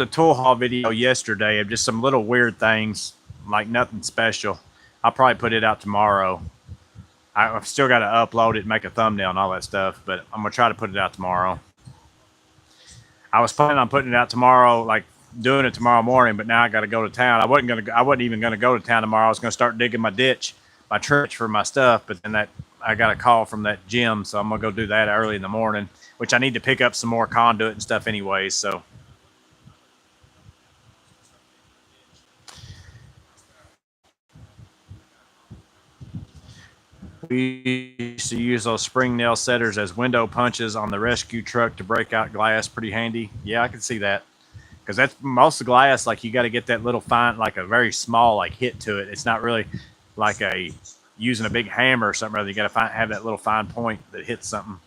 tool haul video yesterday of just some little weird things, like nothing special. I'll probably put it out tomorrow. I've still got to upload it, make a thumbnail, and all that stuff, but I'm gonna try to put it out tomorrow. I was planning on putting it out tomorrow, like doing it tomorrow morning, but now I got to go to town. I wasn't even gonna go to town tomorrow. I was gonna start digging my trench for my stuff, but then I got a call from that gym, so I'm gonna go do that early in the morning, which I need to pick up some more conduit and stuff anyways. So we used to use those spring nail setters as window punches on the rescue truck to break out glass. Pretty handy. Yeah, I can see that. because that's most of the glass. Like you got to get that little fine, like a very small like hit to it. It's not really like a using a big hammer or something. Rather, you got to have that little fine point that hits something.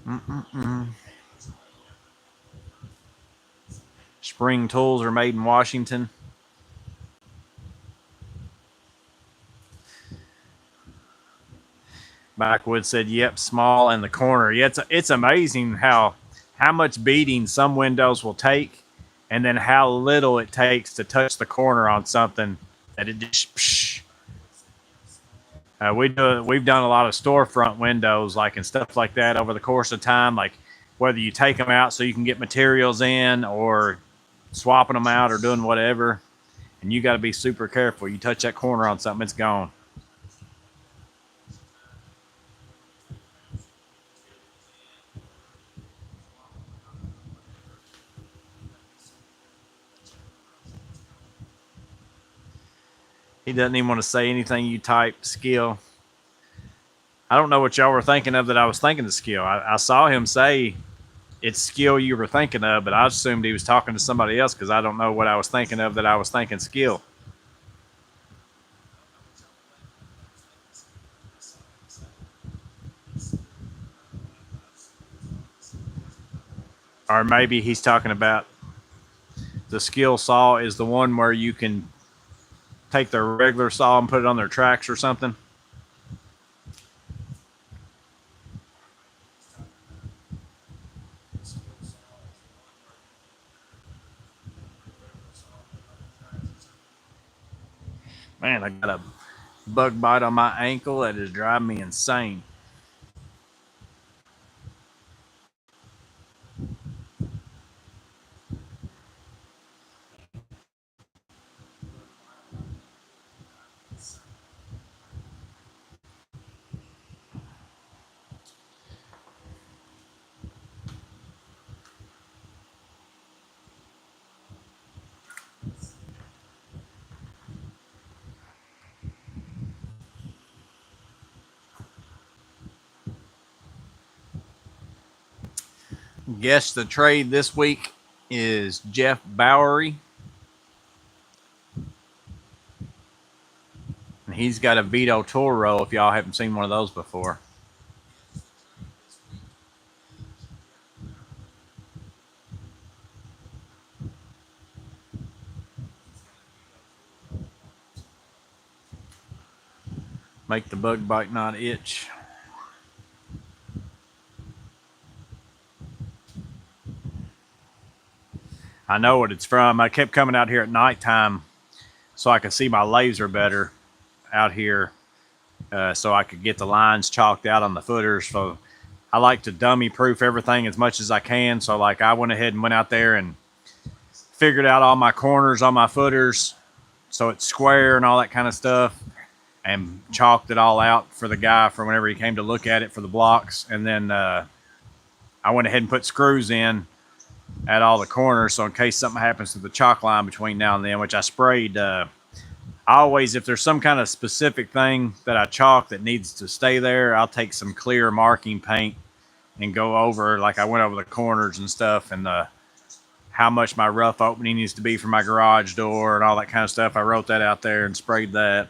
Mm-mm-mm. Spring tools are made in Washington. Backwood said, "Yep, small in the corner." Yeah, it's amazing how much beating some windows will take, and then how little it takes to touch the corner on something that it just. Psh. We've done a lot of storefront windows, like and stuff like that, over the course of time. Like whether you take them out so you can get materials in, or swapping them out, or doing whatever, and you got to be super careful. You touch that corner on something, it's gone. He doesn't even want to say anything. You type skill. I don't know what y'all were thinking of that I was thinking of skill. I saw him say it's skill you were thinking of, but I assumed he was talking to somebody else because I don't know what I was thinking of that I was thinking skill. Or maybe he's talking about the skill saw is the one where you can take their regular saw and put it on their tracks or something. Man, I got a bug bite on my ankle that is driving me insane. Guess the trade this week is Jeff Bowery. And he's got a Vito Toro if y'all haven't seen one of those before. Make the bug bite not itch. I know what it's from. I kept coming out here at nighttime so I could see my laser better out here, so I could get the lines chalked out on the footers. So I like to dummy proof everything as much as I can. So like I went ahead and went out there and figured out all my corners on my footers so it's square and all that kind of stuff, and chalked it all out for the guy for whenever he came to look at it for the blocks. And then I went ahead and put screws in at all the corners, so in case something happens to the chalk line between now and then, which I sprayed. I always, if there's some kind of specific thing that I chalk that needs to stay there, I'll take some clear marking paint and go over, like I went over the corners and stuff, and how much my rough opening needs to be for my garage door and all that kind of stuff. I wrote that out there and sprayed that.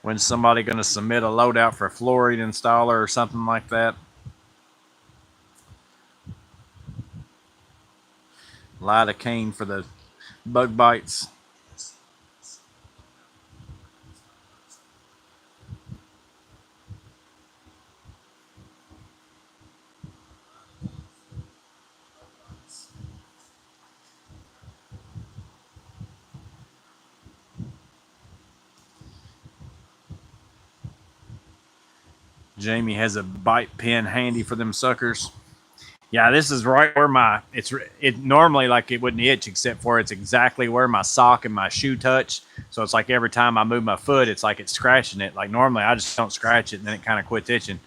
When's somebody going to submit a loadout for a fluoride installer or something like that? Lidocaine for the bug bites. Jamie has a bite pen handy for them suckers. Yeah, this is right where it normally, like, it wouldn't itch, except for it's exactly where my sock and my shoe touch. So it's like every time I move my foot, it's like it's scratching it. Like normally I just don't scratch it and then it kind of quits itching.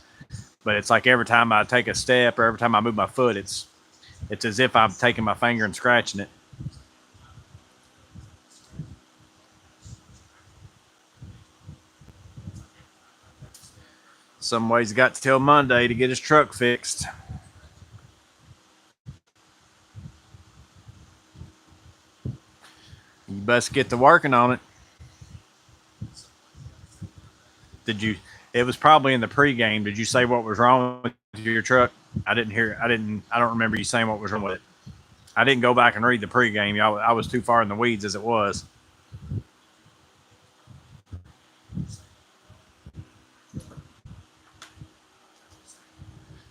But it's like every time I take a step or every time I move my foot, it's It's as if I'm taking my finger and scratching it. Some ways he got till Monday to get his truck fixed. You best get to working on it. Did you? It was probably in the pregame. Did you say what was wrong with your truck? I didn't hear. I didn't. I don't remember you saying what was wrong with it. I didn't go back and read the pregame. I was too far in the weeds as it was.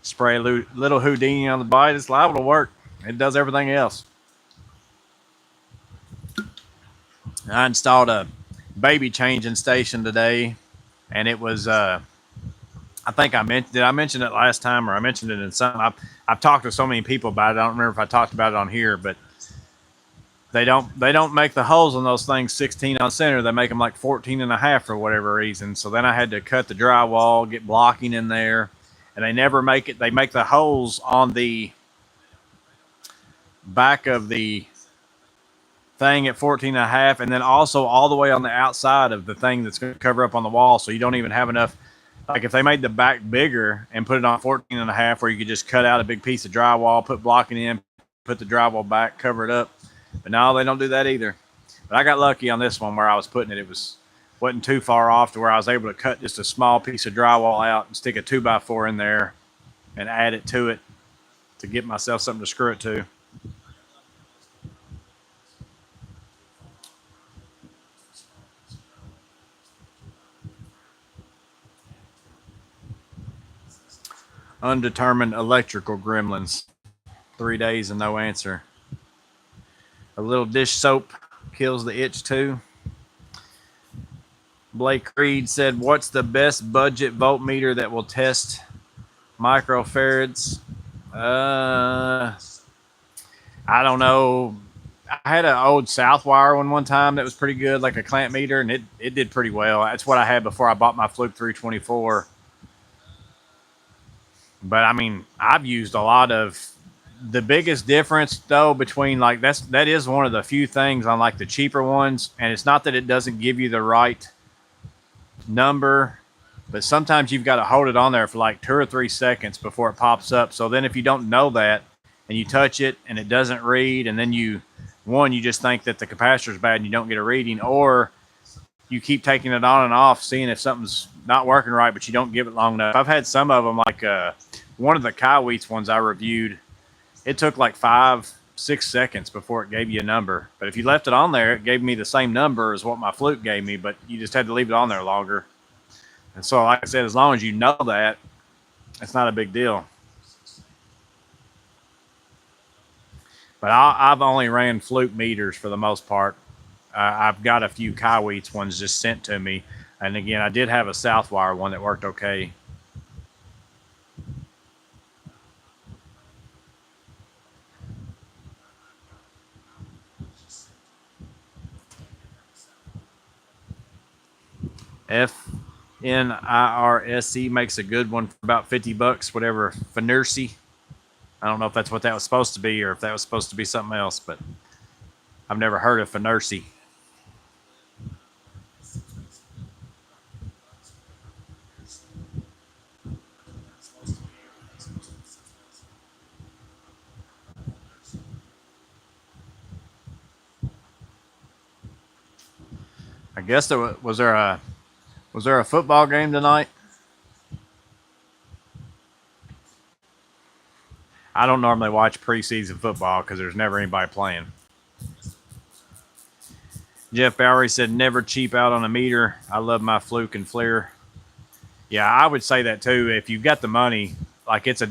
Spray a little Houdini on the bite. It's liable to work. It does everything else. I installed a baby changing station today, and it was. I think I mentioned. Did I mention it last time, or I mentioned it in some? I've talked to so many people about it. I don't remember if I talked about it on here, but they don't make the holes on those things 16 on center. They make them like 14 and a half for whatever reason. So then I had to cut the drywall, get blocking in there, and they never make it. They make the holes on the back of the thing at 14 and a half, and then also all the way on the outside of the thing that's going to cover up on the wall. So you don't even have enough. Like if they made the back bigger and put it on 14 and a half, where you could just cut out a big piece of drywall, put blocking in, put the drywall back, cover it up. But no, they don't do that either. But I got lucky on this one where I was putting it. It wasn't too far off to where I was able to cut just a small piece of drywall out and stick a 2x4 in there and add it to it to get myself something to screw it to. Undetermined electrical gremlins. 3 days and no answer. A little dish soap kills the itch too. Blake Reed said, "What's the best budget voltmeter that will test microfarads?" I don't know. I had an old Southwire one time that was pretty good, like a clamp meter, and it did pretty well. That's what I had before I bought my Fluke 324. But I mean, I've used a lot of. The biggest difference though between like that is one of the few things on like the cheaper ones, and it's not that it doesn't give you the right number, but sometimes you've got to hold it on there for like 2 or 3 seconds before it pops up. So then if you don't know that and you touch it and it doesn't read, and then you just think that the capacitor is bad and you don't get a reading, or you keep taking it on and off, seeing if something's not working right, but you don't give it long enough. I've had some of them, like one of the Kaiweets ones I reviewed. It took like 5-6 seconds before it gave you a number. But if you left it on there, it gave me the same number as what my Fluke gave me, but you just had to leave it on there longer. And so, like I said, as long as you know that, it's not a big deal. But I've only ran Fluke meters for the most part. I've got a few Kaiweets ones just sent to me. And again, I did have a Southwire one that worked okay. FNIRSE makes a good one for about $50, whatever. Finersi. I don't know if that's what that was supposed to be or if that was supposed to be something else, but I've never heard of Finersi. I guess was there a football game tonight? I don't normally watch preseason football because there's never anybody playing. Jeff Bowery said, "Never cheap out on a meter. I love my Fluke and Flair." Yeah, I would say that too. If you've got the money, like it's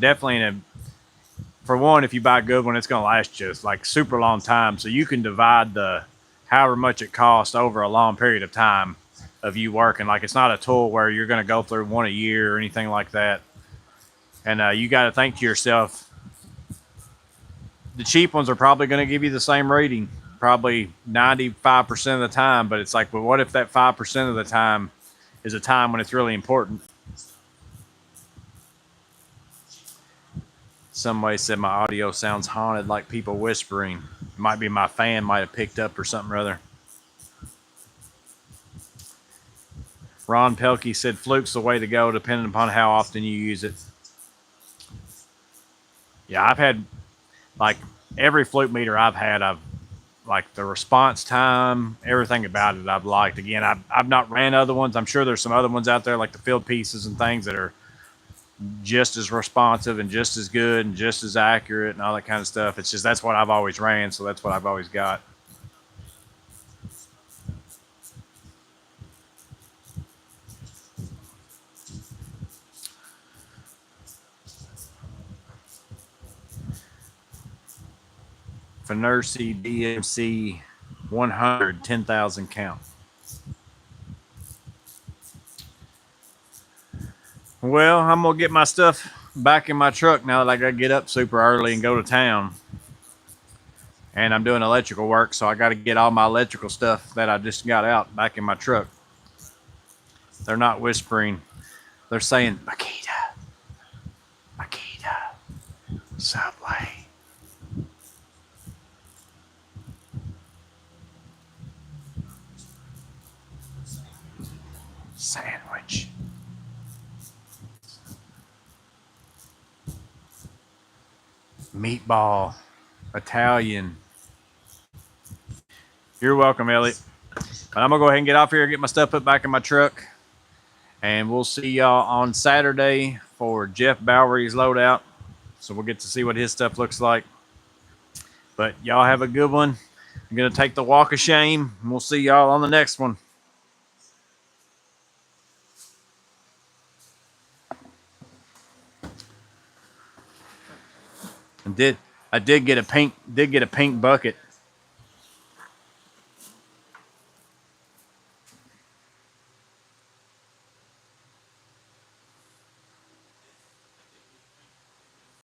for one, if you buy a good one, it's going to last you like super long time. So you can divide the however much it costs over a long period of time of you working. Like it's not a tool where you're going to go through one a year or anything like that. And you got to think to yourself, the cheap ones are probably going to give you the same rating, probably 95% of the time. But it's like, well, what if that 5% of the time is a time when it's really important? Some way said my audio sounds haunted, like people whispering. Might be my fan might have picked up or something or other. Ron Pelkey said fluke's the way to go, depending upon how often you use it. Yeah, I've had, like, every fluke meter I've had, I've like the response time, everything about it I've liked. Again, I've not ran other ones. I'm sure there's some other ones out there like the field pieces and things that are just as responsive and just as good and just as accurate and all that kind of stuff. It's just that's what I've always ran, so that's what I've always got. Finercy DMC 100 10,000 count. Well, I'm gonna get my stuff back in my truck now that I gotta get up super early and go to town. And I'm doing electrical work, so I gotta get all my electrical stuff that I just got out back in my truck. They're not whispering. They're saying, Makita, Makita, Subway. Sandwich. Meatball. Italian. You're welcome, Elliot. But I'm going to go ahead and get off here and get my stuff put back in my truck. And we'll see y'all on Saturday for Jeff Bowery's loadout. So we'll get to see what his stuff looks like. But y'all have a good one. I'm going to take the walk of shame. And we'll see y'all on the next one. And I did get a pink bucket